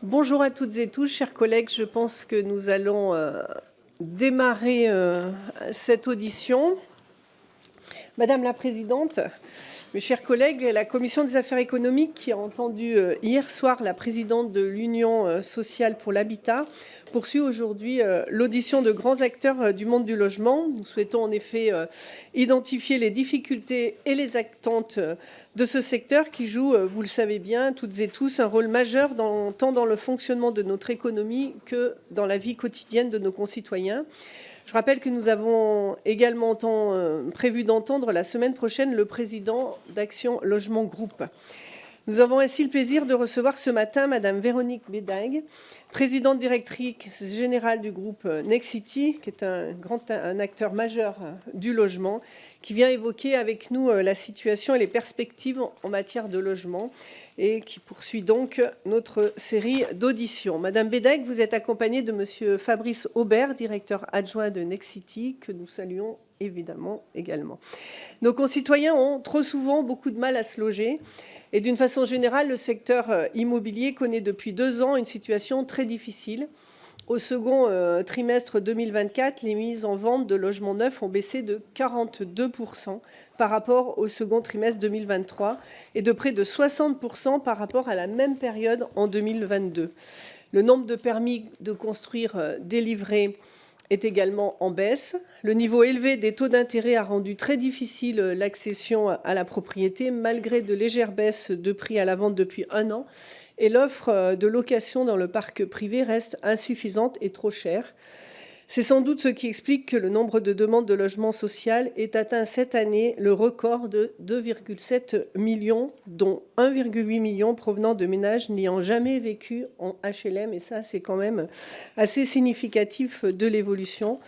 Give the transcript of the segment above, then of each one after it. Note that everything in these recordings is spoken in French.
Bonjour à toutes et tous, chers collègues. Je pense que nous allons démarrer cette audition. Madame la Présidente, mes chers collègues, la Commission des affaires économiques qui a entendu hier soir la présidente de l'Union sociale pour l'habitat poursuit aujourd'hui l'audition de grands acteurs du monde du logement. Nous souhaitons en effet identifier les difficultés et les attentes de ce secteur qui joue, vous le savez bien, toutes et tous, un rôle majeur tant dans le fonctionnement de notre économie que dans la vie quotidienne de nos concitoyens. Je rappelle que nous avons également prévu d'entendre la semaine prochaine le président d'Action Logement Groupe. Nous avons ainsi le plaisir de recevoir ce matin Madame Véronique Bédague, présidente directrice générale du groupe Nexity, qui est un acteur majeur du logement, qui vient évoquer avec nous la situation et les perspectives en matière de logement et qui poursuit donc notre série d'auditions. Madame Bédague, vous êtes accompagnée de Monsieur Fabrice Aubert, directeur adjoint de Nexity, que nous saluons évidemment également. Nos concitoyens ont trop souvent beaucoup de mal à se loger. Et d'une façon générale, le secteur immobilier connaît depuis 2 ans une situation très difficile. Au second trimestre 2024, les mises en vente de logements neufs ont baissé de 42% par rapport au second trimestre 2023 et de près de 60% par rapport à la même période en 2022. Le nombre de permis de construire délivrés est également en baisse. Le niveau élevé des taux d'intérêt a rendu très difficile l'accession à la propriété, malgré de légères baisses de prix à la vente depuis 1 an. Et l'offre de location dans le parc privé reste insuffisante et trop chère. C'est sans doute ce qui explique que le nombre de demandes de logement social ait atteint cette année le record de 2,7 millions, dont 1,8 million provenant de ménages n'ayant jamais vécu en HLM. Et ça, c'est quand même assez significatif de l'évolution.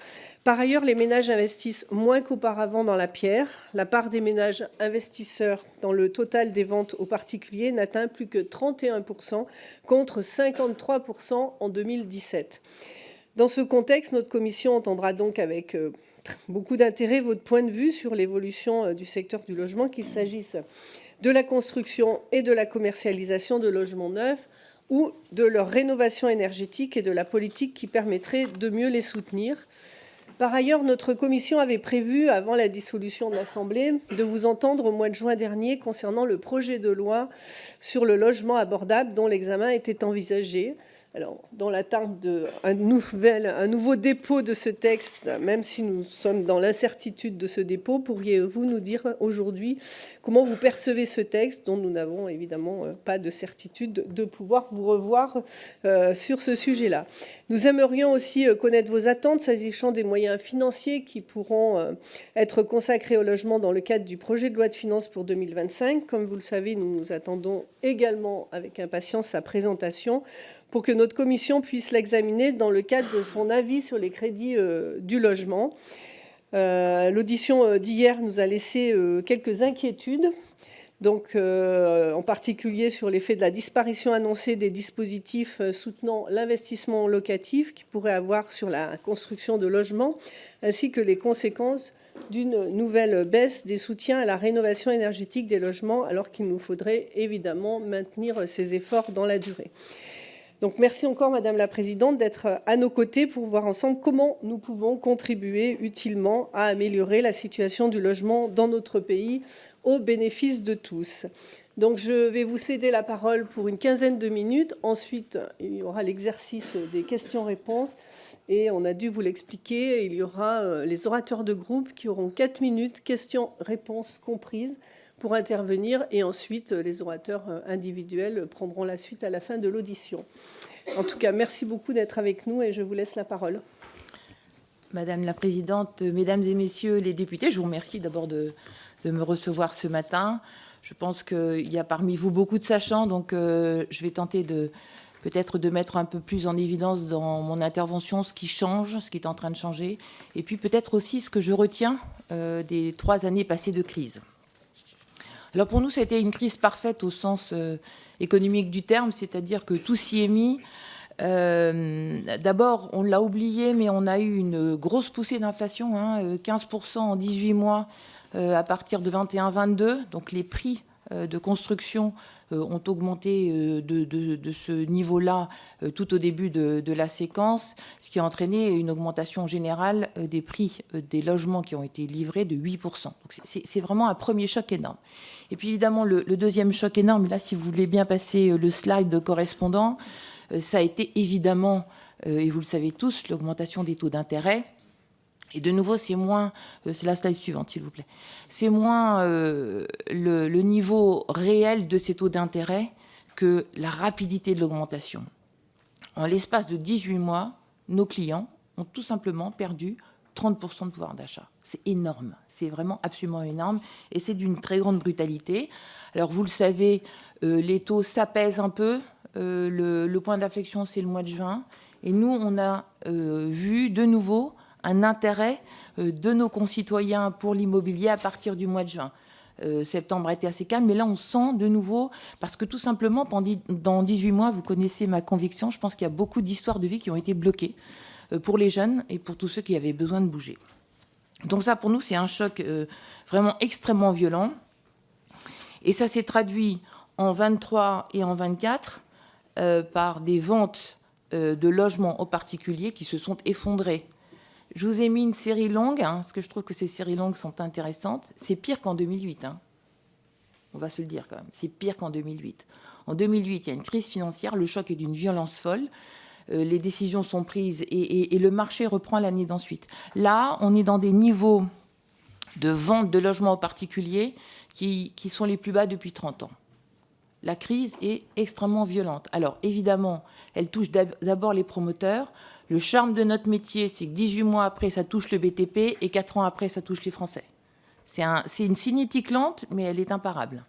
Par ailleurs, les ménages investissent moins qu'auparavant dans la pierre. La part des ménages investisseurs dans le total des ventes aux particuliers n'atteint plus que 31%, contre 53% en 2017. Dans ce contexte, notre commission entendra donc avec beaucoup d'intérêt votre point de vue sur l'évolution du secteur du logement, qu'il s'agisse de la construction et de la commercialisation de logements neufs ou de leur rénovation énergétique et de la politique qui permettrait de mieux les soutenir. Par ailleurs, notre commission avait prévu, avant la dissolution de l'Assemblée, de vous entendre au mois de juin dernier concernant le projet de loi sur le logement abordable dont l'examen était envisagé. Alors, dans l'attente d'un nouveau dépôt de ce texte, même si nous sommes dans l'incertitude de ce dépôt, pourriez-vous nous dire aujourd'hui comment vous percevez ce texte dont nous n'avons évidemment pas de certitude de pouvoir vous revoir sur ce sujet-là. Nous aimerions aussi connaître vos attentes s'agissant des moyens financiers qui pourront être consacrés au logement dans le cadre du projet de loi de finances pour 2025. Comme vous le savez, nous attendons également avec impatience sa présentation pour que notre commission puisse l'examiner dans le cadre de son avis sur les crédits du logement. L'audition d'hier nous a laissé quelques inquiétudes, donc en particulier sur l'effet de la disparition annoncée des dispositifs soutenant l'investissement locatif qui pourrait avoir sur la construction de logements, ainsi que les conséquences d'une nouvelle baisse des soutiens à la rénovation énergétique des logements, alors qu'il nous faudrait évidemment maintenir ces efforts dans la durée. Donc merci encore, Madame la Présidente, d'être à nos côtés pour voir ensemble comment nous pouvons contribuer utilement à améliorer la situation du logement dans notre pays au bénéfice de tous. Donc je vais vous céder la parole pour une quinzaine de minutes. Ensuite, il y aura l'exercice des questions-réponses. Et on a dû vous l'expliquer, il y aura les orateurs de groupe qui auront 4 minutes, questions-réponses comprises, pour intervenir, et ensuite les orateurs individuels prendront la suite à la fin de l'audition. En tout cas, merci beaucoup d'être avec nous et je vous laisse la parole. Madame la Présidente, Mesdames et Messieurs les députés, je vous remercie d'abord de me recevoir ce matin. Je pense qu'il y a parmi vous beaucoup de sachants, donc je vais tenter peut-être de mettre un peu plus en évidence dans mon intervention ce qui change, ce qui est en train de changer, et puis peut-être aussi ce que je retiens des 3 années passées de crise. Alors pour nous, ça a été une crise parfaite au sens économique du terme, c'est-à-dire que tout s'y est mis. D'abord, on l'a oublié, mais on a eu une grosse poussée d'inflation, 15% en 18 mois à partir de 21-22. Donc les prix de construction ont augmenté de ce niveau-là tout au début de la séquence, ce qui a entraîné une augmentation générale des prix des logements qui ont été livrés de 8%. Donc c'est vraiment un premier choc énorme. Et puis évidemment, le deuxième choc énorme, là, si vous voulez bien passer le slide correspondant, ça a été évidemment, et vous le savez tous, l'augmentation des taux d'intérêt. Et de nouveau, c'est moins, c'est la slide suivante, s'il vous plaît, c'est moins le niveau réel de ces taux d'intérêt que la rapidité de l'augmentation. En l'espace de 18 mois, nos clients ont tout simplement perdu 30% de pouvoir d'achat. C'est énorme, c'est vraiment absolument énorme, et c'est d'une très grande brutalité. Alors, vous le savez, les taux s'apaisent un peu, le point d'inflexion, c'est le mois de juin, et nous, on a vu de nouveau un intérêt de nos concitoyens pour l'immobilier à partir du mois de juin. Septembre a été assez calme, mais là, on sent de nouveau, parce que tout simplement, dans 18 mois, vous connaissez ma conviction, je pense qu'il y a beaucoup d'histoires de vie qui ont été bloquées pour les jeunes et pour tous ceux qui avaient besoin de bouger. Donc ça, pour nous, c'est un choc vraiment extrêmement violent. Et ça s'est traduit en 23 et en 24 par des ventes de logements aux particuliers qui se sont effondrées. Je vous ai mis une série longue, parce que je trouve que ces séries longues sont intéressantes. C'est pire qu'en 2008. On va se le dire quand même. C'est pire qu'en 2008. En 2008, il y a une crise financière. Le choc est d'une violence folle. Les décisions sont prises et le marché reprend l'année d'ensuite. Là, on est dans des niveaux de vente de logements aux particuliers qui sont les plus bas depuis 30 ans. La crise est extrêmement violente. Alors, évidemment, elle touche d'abord les promoteurs. Le charme de notre métier, c'est que 18 mois après, ça touche le BTP et 4 ans après, ça touche les Français. C'est une cinétique lente, mais elle est imparable.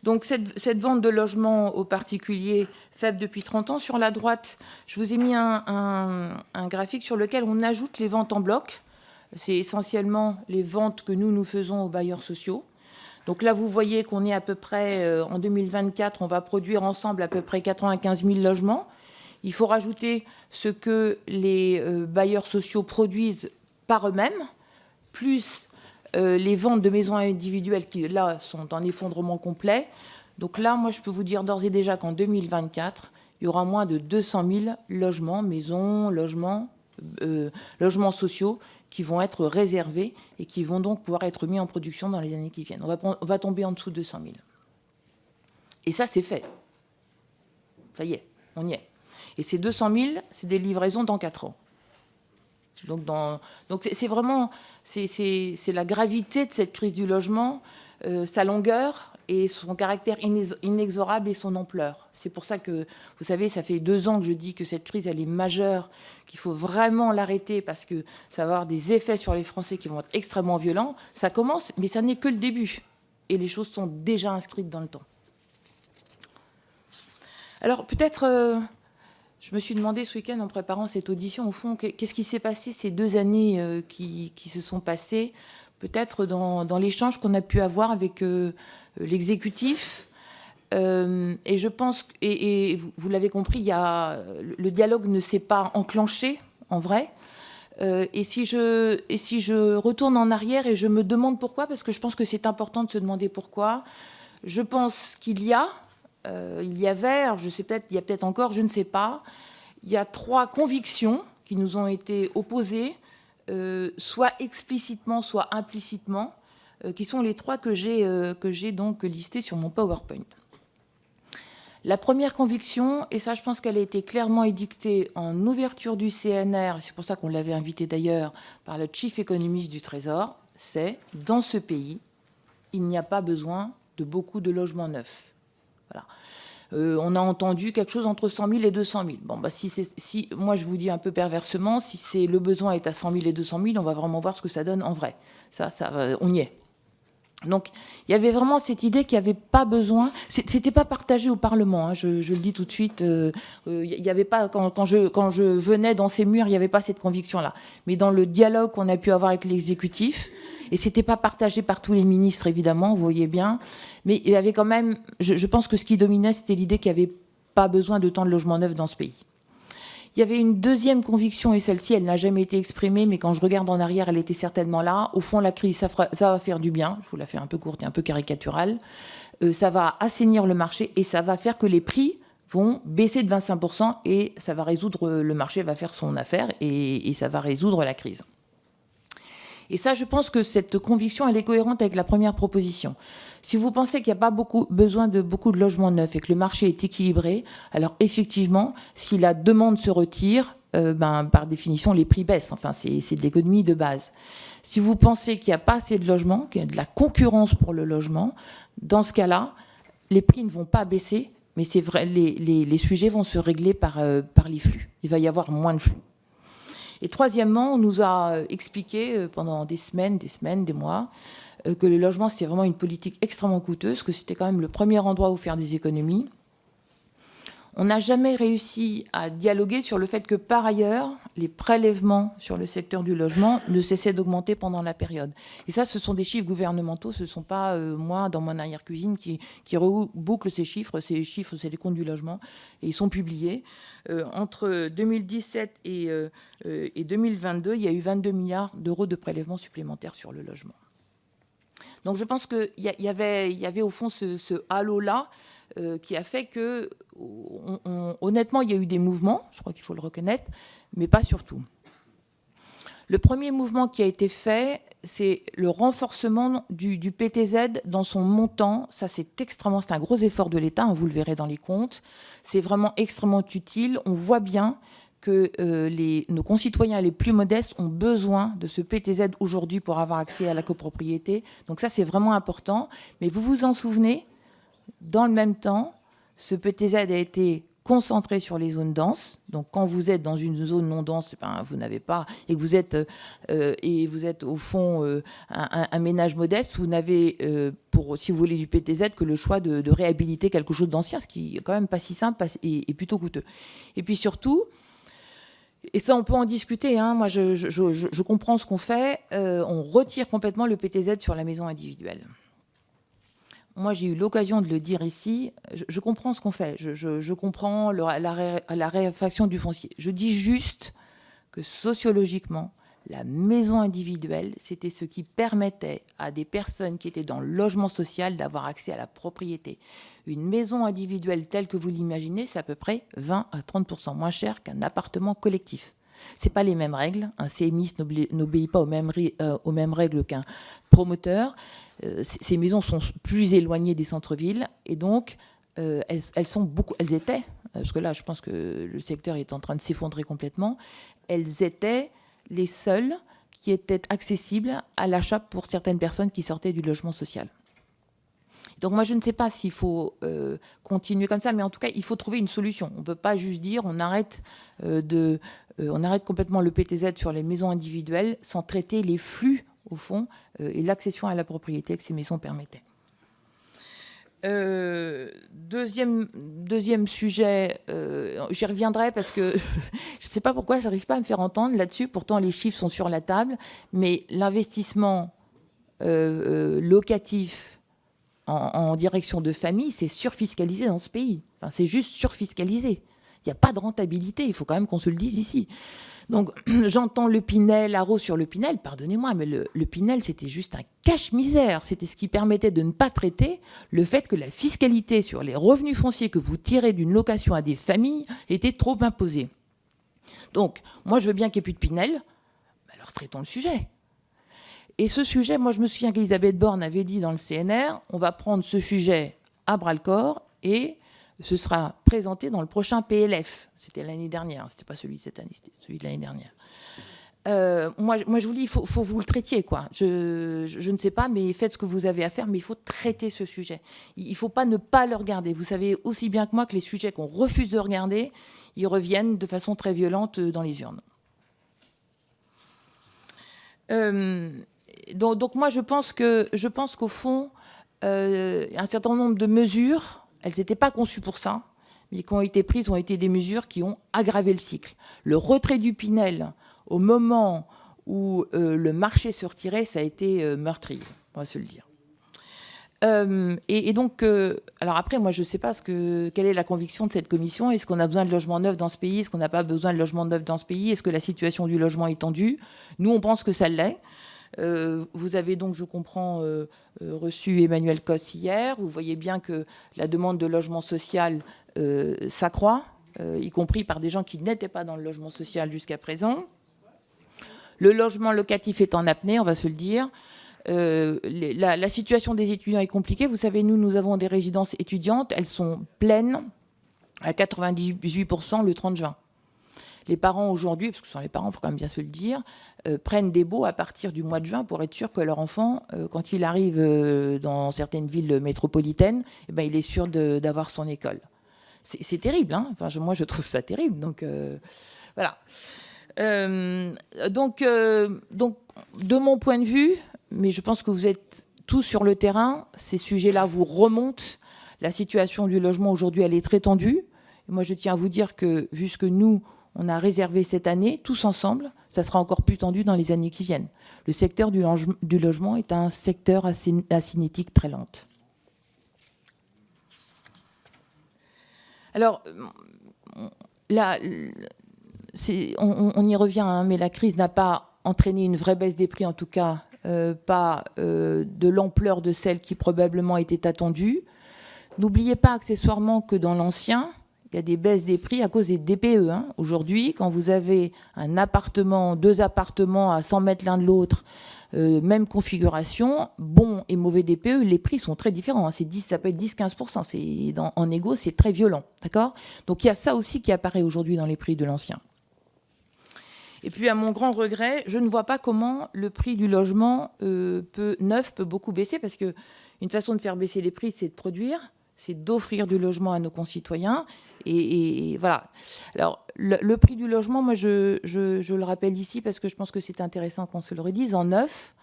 Donc, cette vente de logements aux particuliers faible depuis 30 ans, sur la droite, je vous ai mis un graphique sur lequel on ajoute les ventes en bloc. C'est essentiellement les ventes que nous faisons aux bailleurs sociaux. Donc là, vous voyez qu'on est à peu près, en 2024, on va produire ensemble à peu près 95 000 logements. Il faut rajouter ce que les bailleurs sociaux produisent par eux-mêmes, plus les ventes de maisons individuelles qui, là, sont en effondrement complet. Donc là, moi, je peux vous dire d'ores et déjà qu'en 2024, il y aura moins de 200 000 logements, maisons, logements sociaux qui vont être réservés et qui vont donc pouvoir être mis en production dans les années qui viennent. On va tomber en dessous de 200 000. Et ça, c'est fait. Ça y est, on y est. Et ces 200 000, c'est des livraisons dans 4 ans. Donc c'est vraiment c'est la gravité de cette crise du logement, sa longueur et son caractère inexorable et son ampleur. C'est pour ça que, vous savez, ça fait 2 ans que je dis que cette crise, elle est majeure, qu'il faut vraiment l'arrêter parce que ça va avoir des effets sur les Français qui vont être extrêmement violents. Ça commence, mais ça n'est que le début. Et les choses sont déjà inscrites dans le temps. Alors, peut-être, je me suis demandé ce week-end, en préparant cette audition, au fond, qu'est-ce qui s'est passé ces 2 années qui se sont passées, peut-être dans l'échange qu'on a pu avoir avec l'exécutif. Et je pense, et vous l'avez compris, le dialogue ne s'est pas enclenché, en vrai. Et si je retourne en arrière et je me demande pourquoi, parce que je pense que c'est important de se demander pourquoi, je pense qu'il y avait, je sais peut-être, il y a peut-être encore, je ne sais pas, il y a 3 convictions qui nous ont été opposées, soit explicitement, soit implicitement, qui sont les 3 que j'ai donc listées sur mon PowerPoint. La première conviction, et ça je pense qu'elle a été clairement édictée en ouverture du CNR, c'est pour ça qu'on l'avait invité d'ailleurs par le chief économiste du Trésor, c'est dans ce pays, il n'y a pas besoin de beaucoup de logements neufs. Voilà. On a entendu quelque chose entre 100 000 et 200 000. Bon, bah, si moi, je vous dis un peu perversement, si le besoin est à 100 000 et 200 000, on va vraiment voir ce que ça donne en vrai. Ça, on y est. Donc, il y avait vraiment cette idée qu'il n'y avait pas besoin. C'était pas partagé au Parlement. Hein, je le dis tout de suite. Il y avait pas quand je venais dans ces murs, il n'y avait pas cette conviction-là. Mais dans le dialogue qu'on a pu avoir avec l'exécutif, et c'était pas partagé par tous les ministres évidemment, vous voyez bien. Mais il y avait quand même. Je pense que ce qui dominait, c'était l'idée qu'il n'y avait pas besoin de tant de logements neufs dans ce pays. Il y avait une deuxième conviction, et celle-ci, elle n'a jamais été exprimée, mais quand je regarde en arrière, elle était certainement là. Au fond, la crise, ça va faire du bien. Je vous la fais un peu courte et un peu caricaturale. Ça va assainir le marché et ça va faire que les prix vont baisser de 25% et ça va résoudre, le marché va faire son affaire et ça va résoudre la crise. Et ça, je pense que cette conviction, elle est cohérente avec la première proposition. Si vous pensez qu'il n'y a pas besoin de beaucoup de logements neufs et que le marché est équilibré, alors effectivement, si la demande se retire, par définition, les prix baissent. Enfin, c'est de l'économie de base. Si vous pensez qu'il n'y a pas assez de logements, qu'il y a de la concurrence pour le logement, dans ce cas-là, les prix ne vont pas baisser, mais c'est vrai, les sujets vont se régler par les flux. Il va y avoir moins de flux. Et troisièmement, on nous a expliqué pendant des semaines, des mois, que le logement, c'était vraiment une politique extrêmement coûteuse, que c'était quand même le premier endroit où faire des économies. On n'a jamais réussi à dialoguer sur le fait que, par ailleurs, les prélèvements sur le secteur du logement ne cessaient d'augmenter pendant la période. Et ça, ce sont des chiffres gouvernementaux, ce ne sont pas moi, dans mon arrière-cuisine, qui reboucle ces chiffres. Ces chiffres, c'est les comptes du logement, et ils sont publiés. Entre 2017 et 2022, il y a eu 22 milliards d'euros de prélèvements supplémentaires sur le logement. Donc je pense qu'il y avait au fond ce halo-là, qui a fait que, honnêtement, il y a eu des mouvements, je crois qu'il faut le reconnaître, mais pas surtout. Le premier mouvement qui a été fait, c'est le renforcement du PTZ dans son montant. Ça, c'est un gros effort de l'État, hein, vous le verrez dans les comptes. C'est vraiment extrêmement utile. On voit bien que nos concitoyens les plus modestes ont besoin de ce PTZ aujourd'hui pour avoir accès à la copropriété. Donc ça, c'est vraiment important. Mais vous vous en souvenez, dans le même temps, ce PTZ a été concentré sur les zones denses. Donc, quand vous êtes dans une zone non dense, vous n'avez pas, et que vous êtes au fond un ménage modeste, vous n'avez, si vous voulez du PTZ, que le choix de réhabiliter quelque chose d'ancien, ce qui est quand même pas si simple et plutôt coûteux. Et puis surtout, et ça, on peut en discuter, hein, moi, je comprends ce qu'on fait, on retire complètement le PTZ sur la maison individuelle. Moi, j'ai eu l'occasion de le dire ici, je comprends ce qu'on fait, je comprends la réfaction du foncier. Je dis juste que sociologiquement, la maison individuelle, c'était ce qui permettait à des personnes qui étaient dans le logement social d'avoir accès à la propriété. Une maison individuelle telle que vous l'imaginez, c'est à peu près 20 à 30% moins cher qu'un appartement collectif. Ce n'est pas les mêmes règles. Un CMI n'obéit pas aux mêmes règles qu'un promoteur. Ces maisons sont plus éloignées des centres-villes et donc elles étaient, parce que là je pense que le secteur est en train de s'effondrer complètement, elles étaient les seules qui étaient accessibles à l'achat pour certaines personnes qui sortaient du logement social. Donc moi je ne sais pas s'il faut continuer comme ça, mais en tout cas il faut trouver une solution. On ne peut pas juste dire on arrête complètement le PTZ sur les maisons individuelles sans traiter les flux au fond, et l'accession à la propriété que ces maisons permettaient. Deuxième sujet, j'y reviendrai parce que je ne sais pas pourquoi je n'arrive pas à me faire entendre là-dessus, pourtant les chiffres sont sur la table, mais l'investissement locatif en direction de famille, c'est surfiscalisé dans ce pays. Enfin, c'est juste surfiscalisé. Il n'y a pas de rentabilité, il faut quand même qu'on se le dise ici. Donc, j'entends le Pinel, haro sur le Pinel, pardonnez-moi, mais le Pinel, c'était juste un cache-misère. C'était ce qui permettait de ne pas traiter le fait que la fiscalité sur les revenus fonciers que vous tirez d'une location à des familles était trop imposée. Donc, moi, je veux bien qu'il n'y ait plus de Pinel, alors traitons le sujet. Et ce sujet, moi, je me souviens qu'Elisabeth Borne avait dit dans le CNR, on va prendre ce sujet à bras-le-corps et ce sera présenté dans le prochain PLF. C'était l'année dernière, c'était pas celui de cette année, c'était celui de l'année dernière. Moi, je vous dis, il faut vous le traitiez, quoi. Je ne sais pas, mais faites ce que vous avez à faire, mais il faut traiter ce sujet. Il ne faut pas ne pas le regarder. Vous savez aussi bien que moi que les sujets qu'on refuse de regarder, ils reviennent de façon très violente dans les urnes. Donc moi, je pense qu'au fond, un certain nombre de mesures, elles n'étaient pas conçues pour ça, mais qui ont été prises ont été des mesures qui ont aggravé le cycle. Le retrait du Pinel au moment où le marché se retirait, ça a été meurtrier, on va se le dire. Donc, alors après, moi, je ne sais pas quelle est la conviction de cette commission. Est-ce qu'on a besoin de logements neufs dans ce pays? Est-ce qu'on n'a pas besoin de logements neufs dans ce pays? Est-ce que la situation du logement est tendue? Nous, on pense que ça l'est. Vous avez donc, je comprends, reçu Emmanuel Cos hier. Vous voyez bien que la demande de logement social s'accroît, y compris par des gens qui n'étaient pas dans le logement social jusqu'à présent. Le logement locatif est en apnée, on va se le dire. La situation des étudiants est compliquée. Vous savez, nous avons des résidences étudiantes. Elles sont pleines à 98% le 30 juin. Les parents aujourd'hui, parce que ce sont les parents, il faut quand même bien se le dire, prennent des baux à partir du mois de juin pour être sûr que leur enfant, quand il arrive dans certaines villes métropolitaines, eh ben, il est sûr d'avoir son école. C'est terrible, hein. Enfin, moi, je trouve ça terrible. Donc, voilà. Donc, de mon point de vue, mais je pense que vous êtes tous sur le terrain, ces sujets-là vous remontent. La situation du logement aujourd'hui, elle est très tendue. Et moi, je tiens à vous dire que, vu ce que nous, on a réservé cette année, tous ensemble, ça sera encore plus tendu dans les années qui viennent. Le secteur du logement est un secteur à cinétique très lente. Alors, là, on y revient, hein, mais la crise n'a pas entraîné une vraie baisse des prix, en tout cas pas de l'ampleur de celle qui probablement était attendue. N'oubliez pas accessoirement que dans l'ancien, il y a des baisses des prix à cause des DPE. Hein. Aujourd'hui, quand vous avez un appartement, 2 appartements à 100 mètres l'un de l'autre, même configuration, bon et mauvais DPE, les prix sont très différents. Hein. Ça peut être 10-15%. En négo, c'est très violent. D'accord ? Donc il y a ça aussi qui apparaît aujourd'hui dans les prix de l'ancien. Et puis, à mon grand regret, je ne vois pas comment le prix du logement neuf peut beaucoup baisser, parce qu'une façon de faire baisser les prix, c'est de produire, c'est d'offrir du logement à nos concitoyens. Et voilà. Alors, le prix du logement, moi, je le rappelle ici, parce que je pense que c'est intéressant qu'on se le redise, en neuf,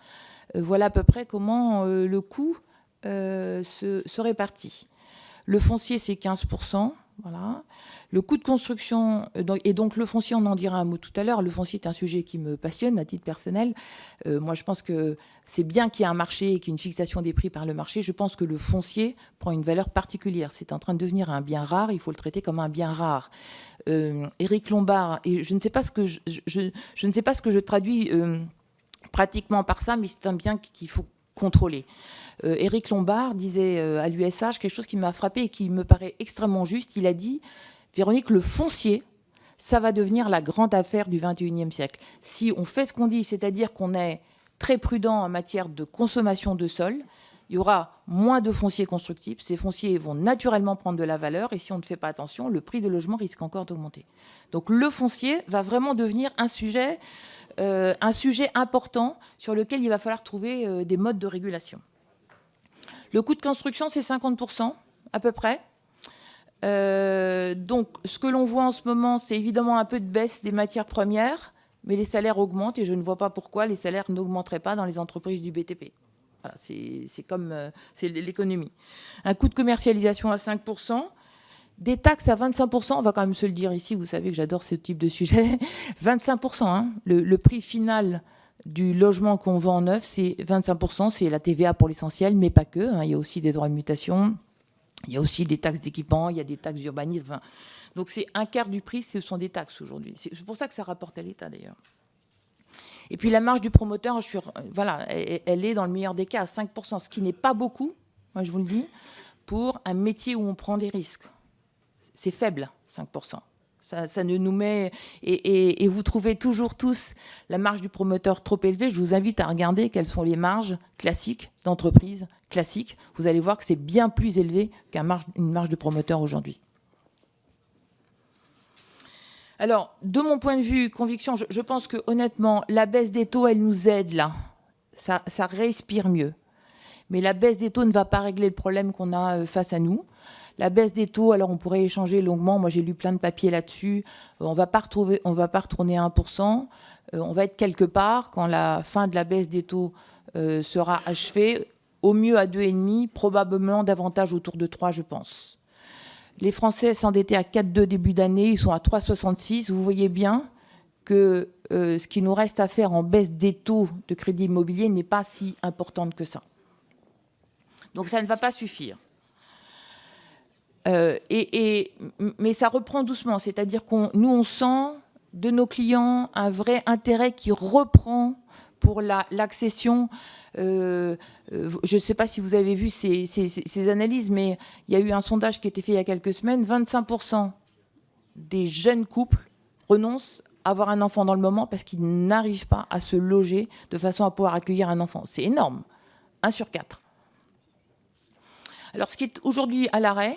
voilà à peu près comment le coût se répartit. Le foncier, c'est 15%. Voilà. Le coût de construction, et donc le foncier, on en dira un mot tout à l'heure. Le foncier est un sujet qui me passionne à titre personnel. Moi, je pense que c'est bien qu'il y ait un marché et qu'il y ait une fixation des prix par le marché. Je pense que le foncier prend une valeur particulière. C'est en train de devenir un bien rare. Il faut le traiter comme un bien rare. Éric Lombard, et je ne sais pas ce que je ne sais pas ce que je traduis pratiquement par ça, mais c'est un bien qu'il faut contrôler. Éric Lombard disait à l'USH quelque chose qui m'a frappé et qui me paraît extrêmement juste. Il a dit, Véronique, le foncier, ça va devenir la grande affaire du XXIe siècle. Si on fait ce qu'on dit, c'est-à-dire qu'on est très prudent en matière de consommation de sol, il y aura moins de fonciers constructibles. Ces fonciers vont naturellement prendre de la valeur et si on ne fait pas attention, le prix de logement risque encore d'augmenter. Donc le foncier va vraiment devenir un sujet important sur lequel il va falloir trouver des modes de régulation. Le coût de construction, c'est 50% à peu près. Donc, ce que l'on voit en ce moment, c'est évidemment un peu de baisse des matières premières, mais les salaires augmentent et je ne vois pas pourquoi les salaires n'augmenteraient pas dans les entreprises du BTP. Voilà, c'est l'économie. Un coût de commercialisation à 5%, des taxes à 25%, on va quand même se le dire ici, vous savez que j'adore ce type de sujet, 25%, hein, le prix final du logement qu'on vend en neuf, c'est 25%, c'est la TVA pour l'essentiel, mais pas que. Hein, il y a aussi des droits de mutation, il y a aussi des taxes d'équipement, il y a des taxes d'urbanisme. Enfin, donc c'est un quart du prix, ce sont des taxes aujourd'hui. C'est pour ça que ça rapporte à l'État d'ailleurs. Et puis la marge du promoteur, voilà, elle est dans le meilleur des cas à 5%, ce qui n'est pas beaucoup, moi je vous le dis, pour un métier où on prend des risques. C'est faible, 5%. Ça ne nous met... Et vous trouvez toujours tous la marge du promoteur trop élevée. Je vous invite à regarder quelles sont les marges classiques d'entreprise classiques. Vous allez voir que c'est bien plus élevé qu'une marge de promoteur aujourd'hui. Alors, de mon point de vue, conviction, je pense que honnêtement, la baisse des taux, elle nous aide là. Ça respire mieux. Mais la baisse des taux ne va pas régler le problème qu'on a face à nous. La baisse des taux, alors on pourrait échanger longuement. Moi, j'ai lu plein de papiers là-dessus. On va pas retourner à 1%. On va être quelque part quand la fin de la baisse des taux sera achevée. Au mieux à 2,5, probablement davantage autour de 3, je pense. Les Français s'endettaient à 4,2 début d'année. Ils sont à 3,66. Vous voyez bien que ce qui nous reste à faire en baisse des taux de crédit immobilier n'est pas si importante que ça. Donc ça ne va pas suffire. Mais ça reprend doucement, c'est-à-dire nous, on sent de nos clients un vrai intérêt qui reprend pour l'accession. Je ne sais pas si vous avez vu ces analyses, mais il y a eu un sondage qui a été fait il y a quelques semaines. 25% des jeunes couples renoncent à avoir un enfant dans le moment parce qu'ils n'arrivent pas à se loger de façon à pouvoir accueillir un enfant. C'est énorme, 1 sur 4. Alors, ce qui est aujourd'hui à l'arrêt,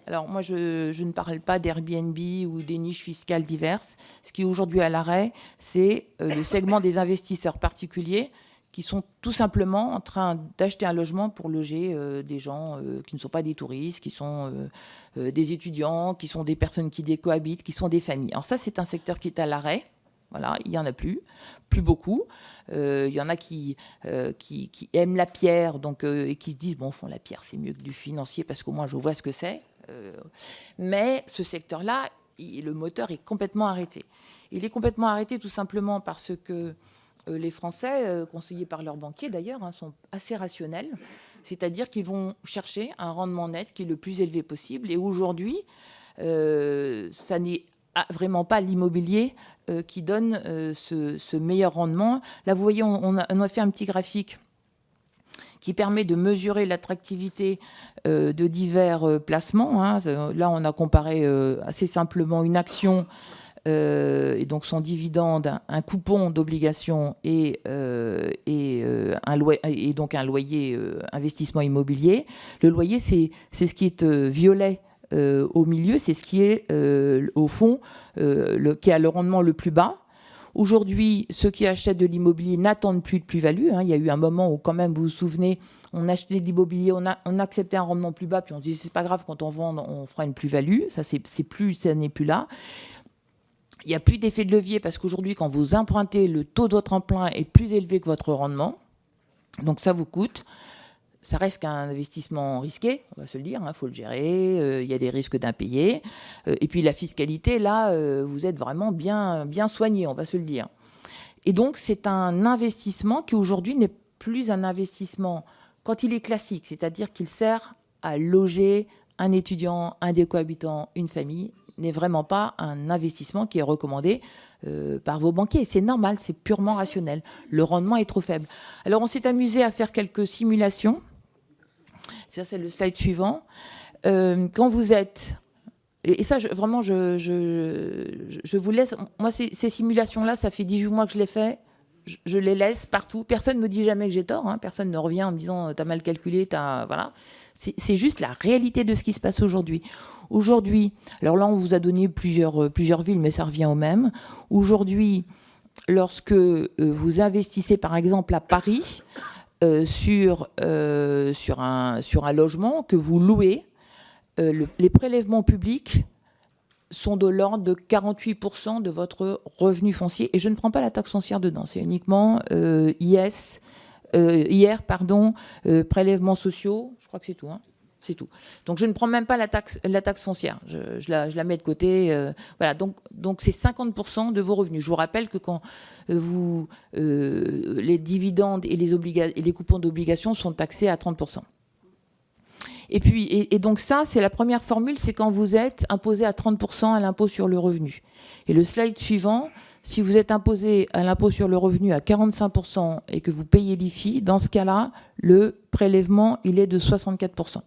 alors moi, je ne parle pas d'Airbnb ou des niches fiscales diverses. Ce qui est aujourd'hui à l'arrêt, c'est le segment des investisseurs particuliers qui sont tout simplement en train d'acheter un logement pour loger des gens qui ne sont pas des touristes, qui sont des étudiants, qui sont des personnes qui cohabitent, qui sont des familles. Alors ça, c'est un secteur qui est à l'arrêt. Voilà, il n'y en a plus beaucoup. Il y en a qui aiment la pierre et qui se disent, bon, la pierre, c'est mieux que du financier parce qu'au moins, je vois ce que c'est. Mais ce secteur-là, le moteur est complètement arrêté. Il est complètement arrêté tout simplement parce que les Français, conseillés par leurs banquiers d'ailleurs, sont assez rationnels, c'est-à-dire qu'ils vont chercher un rendement net qui est le plus élevé possible. Et aujourd'hui, ça n'est vraiment pas l'immobilier qui donne ce meilleur rendement. Là, vous voyez, on a fait un petit graphique qui permet de mesurer l'attractivité de divers placements. Hein. Là, on a comparé assez simplement une action et donc son dividende, un coupon d'obligation et donc un loyer investissement immobilier. Le loyer, c'est ce qui est violet au milieu, c'est ce qui est au fond qui a le rendement le plus bas. Aujourd'hui, ceux qui achètent de l'immobilier n'attendent plus de plus-value. Hein. Il y a eu un moment où, quand même, vous vous souvenez, on achetait de l'immobilier, on acceptait un rendement plus bas, puis on se disait, c'est pas grave, quand on vend, on fera une plus-value. Ça n'est plus là. Il n'y a plus d'effet de levier parce qu'aujourd'hui, quand vous empruntez, le taux de votre emprunt est plus élevé que votre rendement. Donc, ça vous coûte. Ça reste qu'un investissement risqué, on va se le dire, faut le gérer, il y a des risques d'impayés. Et puis la fiscalité, là, vous êtes vraiment bien soigné, on va se le dire. Et donc, c'est un investissement qui aujourd'hui n'est plus un investissement quand il est classique, c'est-à-dire qu'il sert à loger un étudiant, un décohabitant, une famille, n'est vraiment pas un investissement qui est recommandé par vos banquiers. C'est normal, c'est purement rationnel. Le rendement est trop faible. Alors, on s'est amusé à faire quelques simulations. Ça, c'est le slide suivant. Quand vous êtes... Et ça, vraiment, je vous laisse... Moi, ces simulations-là, ça fait 18 mois que je les fais. Je les laisse partout. Personne ne me dit jamais que j'ai tort. Hein. Personne ne revient en me disant « t'as mal calculé, voilà. » C'est juste la réalité de ce qui se passe aujourd'hui. Aujourd'hui, alors là, on vous a donné plusieurs villes, mais ça revient au même. Aujourd'hui, lorsque vous investissez, par exemple, à Paris, sur un logement que vous louez, les prélèvements publics sont de l'ordre de 48% de votre revenu foncier. Et je ne prends pas la taxe foncière dedans. C'est uniquement prélèvements sociaux. Je crois que c'est tout. Hein. C'est tout. Donc, je ne prends même pas la taxe foncière. Je la mets de côté. Voilà. Donc, c'est 50% de vos revenus. Je vous rappelle que quand les dividendes et les coupons d'obligations sont taxés à 30%. Et donc ça, c'est la première formule, c'est quand vous êtes imposé à 30% à l'impôt sur le revenu. Et le slide suivant, si vous êtes imposé à l'impôt sur le revenu à 45% et que vous payez l'IFI, dans ce cas-là, le prélèvement, il est de 64%.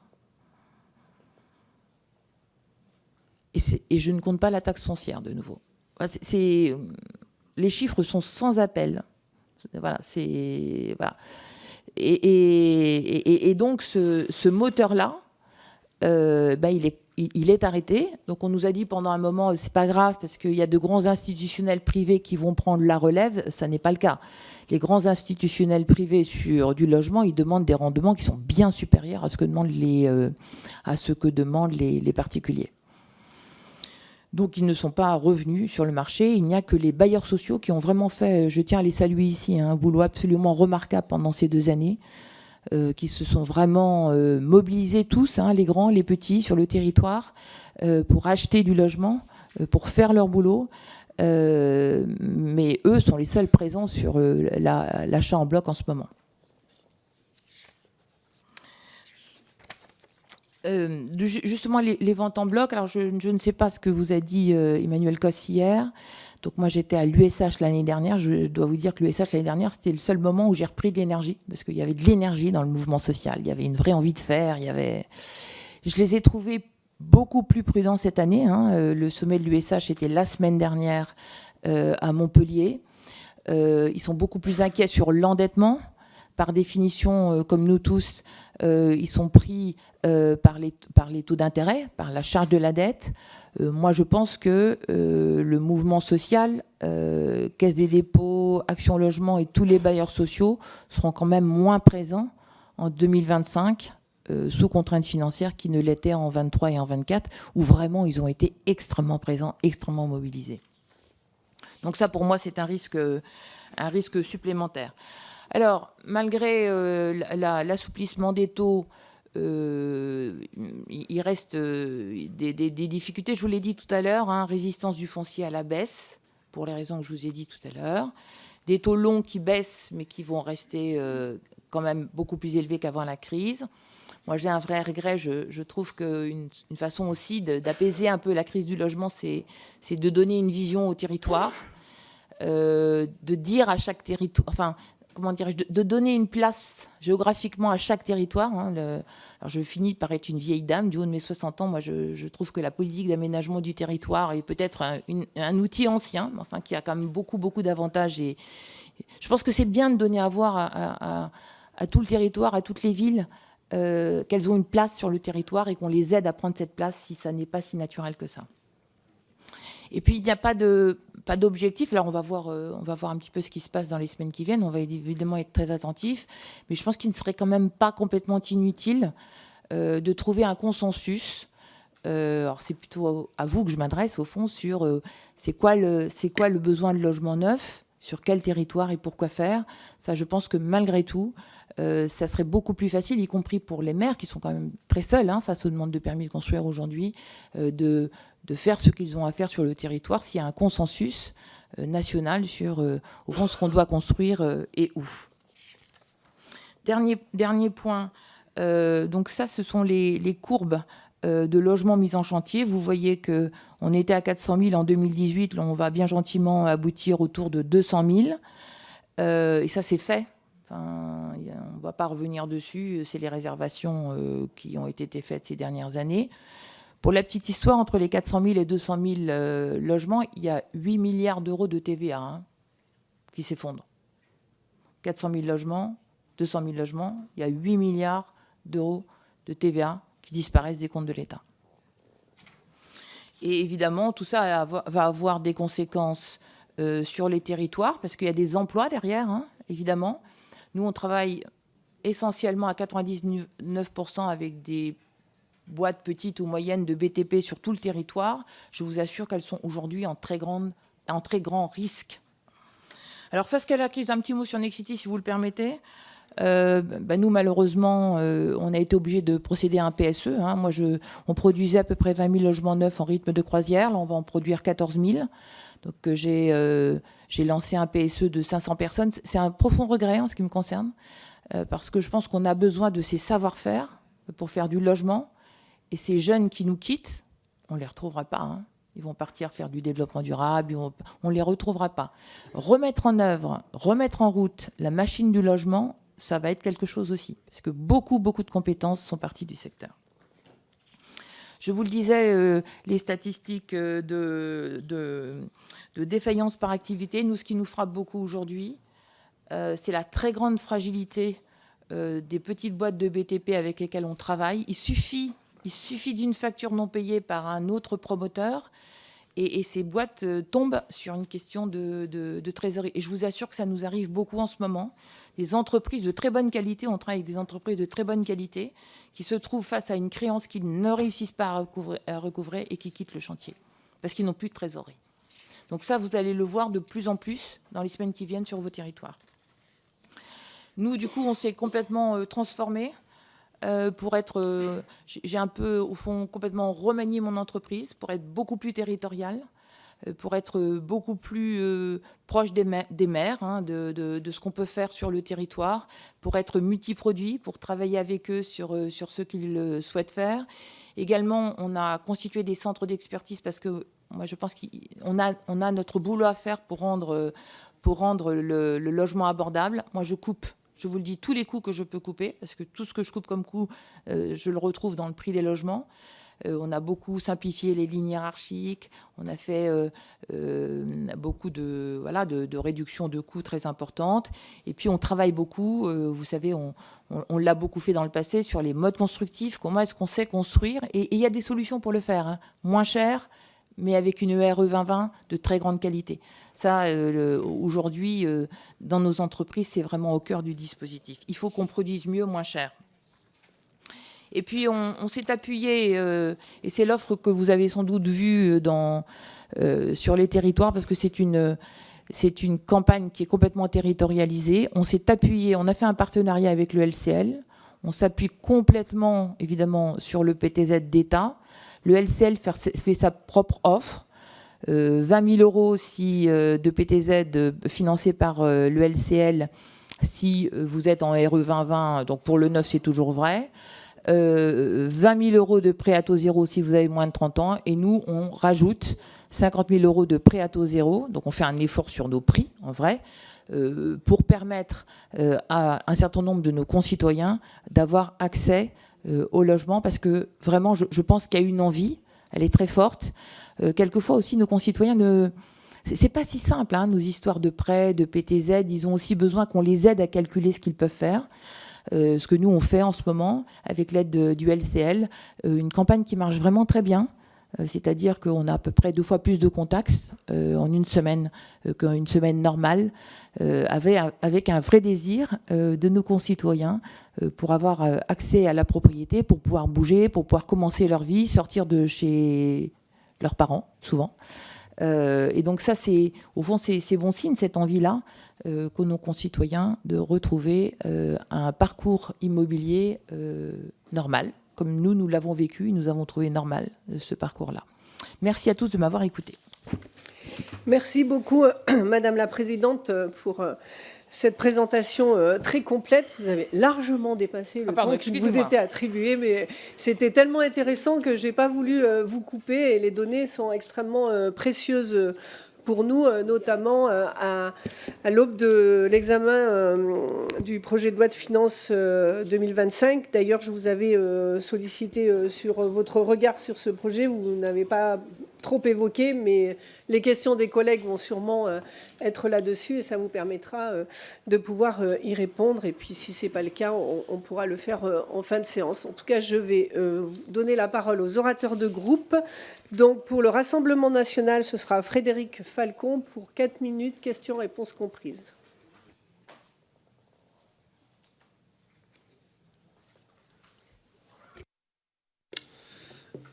Et je ne compte pas la taxe foncière, de nouveau. Les chiffres sont sans appel. Voilà, voilà. Et donc, ce moteur-là, il est arrêté. Donc, on nous a dit pendant un moment, c'est pas grave parce qu'il y a de grands institutionnels privés qui vont prendre la relève. Ça n'est pas le cas. Les grands institutionnels privés sur du logement, ils demandent des rendements qui sont bien supérieurs à ce que demandent les particuliers. Donc, ils ne sont pas revenus sur le marché. Il n'y a que les bailleurs sociaux qui ont vraiment fait, je tiens à les saluer ici, un boulot absolument remarquable pendant ces 2 années, qui se sont vraiment mobilisés tous, les grands, les petits, sur le territoire, pour acheter du logement, pour faire leur boulot. Mais eux sont les seuls présents sur l'achat en bloc en ce moment. Justement, les ventes en bloc, alors je ne sais pas ce que vous a dit Emmanuel Cos hier. Donc moi, j'étais à l'USH l'année dernière. Je dois vous dire que l'USH l'année dernière, c'était le seul moment où j'ai repris de l'énergie, parce qu'il y avait de l'énergie dans le mouvement social. Il y avait une vraie envie de faire. Je les ai trouvés beaucoup plus prudents cette année. Le sommet de l'USH était la semaine dernière à Montpellier. Ils sont beaucoup plus inquiets sur l'endettement. Par définition, comme nous tous, ils sont pris par les taux d'intérêt, par la charge de la dette. Moi, je pense que le mouvement social, Caisse des dépôts, Action Logement et tous les bailleurs sociaux seront quand même moins présents en 2025 sous contrainte financière qu'ils ne l'étaient en 23 et en 24, où vraiment ils ont été extrêmement présents, extrêmement mobilisés. Donc ça, pour moi, c'est un risque supplémentaire. Alors, malgré l'assouplissement des taux, il reste des difficultés. Je vous l'ai dit tout à l'heure, résistance du foncier à la baisse, pour les raisons que je vous ai dit tout à l'heure. Des taux longs qui baissent, mais qui vont rester quand même beaucoup plus élevés qu'avant la crise. Moi, j'ai un vrai regret. Je trouve qu'une façon aussi d'apaiser un peu la crise du logement, c'est de donner une vision au territoire, de dire à chaque territoire... Enfin, comment dirais-je, de donner une place géographiquement à chaque territoire. Alors je finis par être une vieille dame du haut de mes 60 ans. Moi, je trouve que la politique d'aménagement du territoire est peut-être un outil ancien, enfin, qui a quand même beaucoup d'avantages. Et je pense que c'est bien de donner à voir à tout le territoire, à toutes les villes, qu'elles ont une place sur le territoire et qu'on les aide à prendre cette place si ça n'est pas si naturel que ça. Et puis, il n'y a pas d'objectif. Alors, on va voir un petit peu ce qui se passe dans les semaines qui viennent. On va évidemment être très attentifs. Mais je pense qu'il ne serait quand même pas complètement inutile de trouver un consensus. Alors, c'est plutôt à vous que je m'adresse, au fond, sur c'est quoi le besoin de logement neuf, sur quel territoire et pourquoi faire. Ça, je pense que malgré tout, ça serait beaucoup plus facile, y compris pour les maires qui sont quand même très seuls face aux demandes de permis de construire aujourd'hui, de faire ce qu'ils ont à faire sur le territoire s'il y a un consensus national sur, au fond, ce qu'on doit construire et où. Dernier point, donc ça, ce sont les courbes de logements mis en chantier. Vous voyez qu'on était à 400 000 en 2018, là, on va bien gentiment aboutir autour de 200 000. Et ça, c'est fait. Enfin, on ne va pas revenir dessus, c'est les réservations qui ont été faites ces dernières années. Pour la petite histoire, entre les 400 000 et 200 000 logements, il y a 8 milliards d'euros de TVA qui s'effondrent. 400 000 logements, 200 000 logements, il y a 8 milliards d'euros de TVA qui disparaissent des comptes de l'État. Et évidemment, tout ça va avoir des conséquences sur les territoires, parce qu'il y a des emplois derrière, évidemment. Nous, on travaille essentiellement à 99% avec des boîtes petites ou moyennes de BTP sur tout le territoire. Je vous assure qu'elles sont aujourd'hui en très grand risque. Alors, face à la crise, un petit mot sur Nexity, si vous le permettez. Nous, malheureusement, on a été obligé de procéder à un PSE. On produisait à peu près 20 000 logements neufs en rythme de croisière. Là, on va en produire 14 000. Donc, j'ai lancé un PSE de 500 personnes. C'est un profond regret en ce qui me concerne, parce que je pense qu'on a besoin de ces savoir-faire pour faire du logement. Et ces jeunes qui nous quittent, on ne les retrouvera pas. Ils vont partir faire du développement durable, on ne les retrouvera pas. Remettre en œuvre, remettre en route la machine du logement, ça va être quelque chose aussi, parce que beaucoup de compétences sont parties du secteur. Je vous le disais, les statistiques de défaillance par activité, nous, ce qui nous frappe beaucoup aujourd'hui, c'est la très grande fragilité des petites boîtes de BTP avec lesquelles on travaille. Il suffit d'une facture non payée par un autre promoteur et ces boîtes tombent sur une question de trésorerie. Et je vous assure que ça nous arrive beaucoup en ce moment. Des entreprises de très bonne qualité, on travaille avec des entreprises de très bonne qualité qui se trouvent face à une créance qu'ils ne réussissent pas à recouvrer et qui quittent le chantier parce qu'ils n'ont plus de trésorerie. Donc ça, vous allez le voir de plus en plus dans les semaines qui viennent sur vos territoires. Nous, du coup, on s'est complètement transformés. Pour être, j'ai un peu, au fond, complètement remanié mon entreprise pour être beaucoup plus territoriale. pour être beaucoup plus proche des maires, hein, de ce qu'on peut faire sur le territoire, pour être multiproduit, pour travailler avec eux sur ce qu'ils souhaitent faire. Également, on a constitué des centres d'expertise parce que moi, je pense qu'on a notre boulot à faire pour rendre le logement abordable. Moi, je coupe, je vous le dis, tous les coûts que je peux couper, parce que tout ce que je coupe comme coût, je le retrouve dans le prix des logements. On a beaucoup simplifié les lignes hiérarchiques, on a fait beaucoup de réductions de coûts très importantes. Et puis, on travaille beaucoup, vous savez, on l'a beaucoup fait dans le passé, sur les modes constructifs, comment est-ce qu'on sait construire. Et il y a des solutions pour le faire, hein, moins cher, mais avec une RE 2020 de très grande qualité. Ça, aujourd'hui, dans nos entreprises, c'est vraiment au cœur du dispositif. Il faut qu'on produise mieux, moins cher. Et puis, on s'est appuyé, et c'est l'offre que vous avez sans doute vue sur les territoires, parce que c'est une campagne qui est complètement territorialisée. On s'est appuyé, on a fait un partenariat avec le LCL. On s'appuie complètement, évidemment, sur le PTZ d'État. Le LCL fait sa propre offre. 20 000 € de PTZ financés par le LCL si vous êtes en RE 2020. Donc, pour le neuf, c'est toujours vrai. 20 000 € de prêt à taux zéro si vous avez moins de 30 ans. Et nous, on rajoute 50 000 € de prêt à taux zéro. Donc, on fait un effort sur nos prix, en vrai, pour permettre à un certain nombre de nos concitoyens d'avoir accès au logement. Parce que, vraiment, je pense qu'il y a une envie. Elle est très forte. Quelquefois aussi, nos concitoyens c'est pas si simple, hein, nos histoires de prêts, de PTZ. Ils ont aussi besoin qu'on les aide à calculer ce qu'ils peuvent faire. Ce que nous, on fait en ce moment, avec l'aide du LCL, une campagne qui marche vraiment très bien. C'est-à-dire qu'on a à peu près 2 fois plus de contacts en une semaine qu'une semaine normale, avec un vrai désir de nos concitoyens pour avoir accès à la propriété, pour pouvoir bouger, pour pouvoir commencer leur vie, sortir de chez leurs parents, souvent. Et donc ça, au fond, c'est bon signe, cette envie-là, qu'ont nos concitoyens de retrouver un parcours immobilier normal, comme nous l'avons vécu, nous avons trouvé normal ce parcours-là. Merci à tous de m'avoir écouté. Merci beaucoup, Madame la Présidente, pour cette présentation très complète. Vous avez largement dépassé le temps qui vous était attribué, mais c'était tellement intéressant que je n'ai pas voulu vous couper, et les données sont extrêmement précieuses pour nous, notamment à l'aube de l'examen du projet de loi de finances 2025. D'ailleurs, je vous avais sollicité sur votre regard sur ce projet. Vous n'avez pas trop évoqué, mais les questions des collègues vont sûrement être là-dessus, et ça vous permettra de pouvoir y répondre. Et puis, si ce n'est pas le cas, on pourra le faire en fin de séance. En tout cas, je vais donner la parole aux orateurs de groupe. Donc, pour le Rassemblement national, ce sera Frédéric Falcon pour 4 minutes, questions-réponses comprises.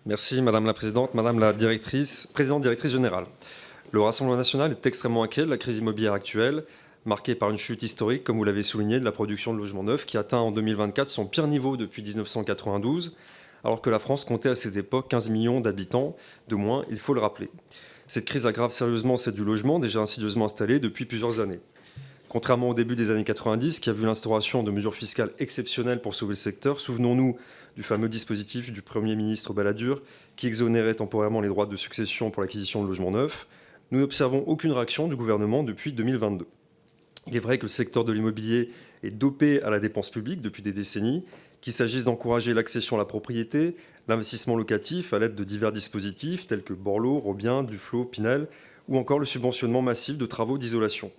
Merci Madame la Présidente, Madame la Présidente Directrice Générale. Le Rassemblement national est extrêmement inquiet de la crise immobilière actuelle, marquée par une chute historique, comme vous l'avez souligné, de la production de logements neufs, qui atteint en 2024 son pire niveau depuis 1992, alors que la France comptait à cette époque 15 millions d'habitants de moins, il faut le rappeler. Cette crise aggrave sérieusement celle du logement, déjà insidieusement installé depuis plusieurs années. Contrairement au début des années 90, qui a vu l'instauration de mesures fiscales exceptionnelles pour sauver le secteur, souvenons-nous du fameux dispositif du Premier ministre Balladur qui exonérait temporairement les droits de succession pour l'acquisition de logements neufs, nous n'observons aucune réaction du gouvernement depuis 2022. Il est vrai que le secteur de l'immobilier est dopé à la dépense publique depuis des décennies, qu'il s'agisse d'encourager l'accession à la propriété, l'investissement locatif à l'aide de divers dispositifs tels que Borloo, Robien, Duflot, Pinel, ou encore le subventionnement massif de travaux d'isolation.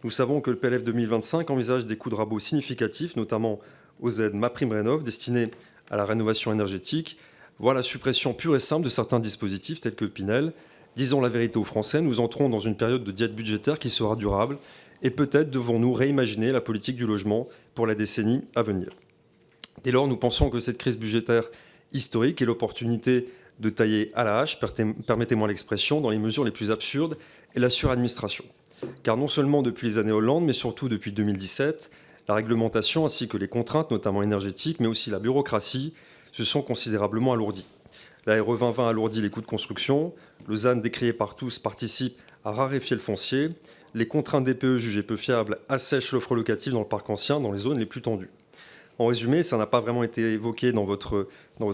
Nous savons que le PLF 2025 envisage des coûts de rabot significatifs, notamment aux aides MaPrimeRénov' destinées à la rénovation énergétique, voire la suppression pure et simple de certains dispositifs tels que Pinel. Disons la vérité aux Français, nous entrons dans une période de diète budgétaire qui sera durable et peut-être devons-nous réimaginer la politique du logement pour la décennie à venir. Dès lors, nous pensons que cette crise budgétaire historique est l'opportunité de tailler à la hache, permettez-moi l'expression, dans les mesures les plus absurdes et la suradministration. Car non seulement depuis les années Hollande, mais surtout depuis 2017, la réglementation ainsi que les contraintes, notamment énergétiques, mais aussi la bureaucratie, se sont considérablement alourdies. La RE 2020 alourdit les coûts de construction. Le ZAN, décrié par tous, participe à raréfier le foncier. Les contraintes DPE jugées peu fiables assèchent l'offre locative dans le parc ancien, dans les zones les plus tendues. En résumé, ça n'a pas vraiment été évoqué dans votre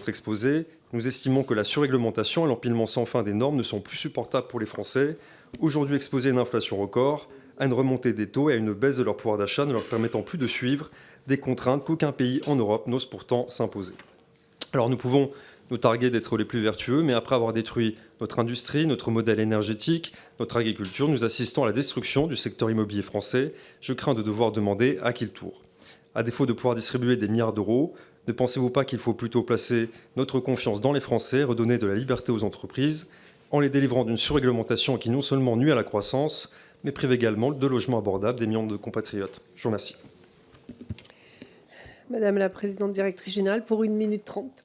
exposé. Nous estimons que la surréglementation et l'empilement sans fin des normes ne sont plus supportables pour les Français, aujourd'hui exposés à une inflation record, à une remontée des taux et à une baisse de leur pouvoir d'achat, ne leur permettant plus de suivre des contraintes qu'aucun pays en Europe n'ose pourtant s'imposer. Alors nous pouvons nous targuer d'être les plus vertueux, mais après avoir détruit notre industrie, notre modèle énergétique, notre agriculture, nous assistons à la destruction du secteur immobilier français. Je crains de devoir demander à qui le tour. À défaut de pouvoir distribuer des milliards d'euros, ne pensez-vous pas qu'il faut plutôt placer notre confiance dans les Français, redonner de la liberté aux entreprises, en les délivrant d'une surréglementation qui non seulement nuit à la croissance, mais prive également de logements abordables des millions de compatriotes. Je vous remercie. Madame la présidente directrice générale, pour 1 minute 30.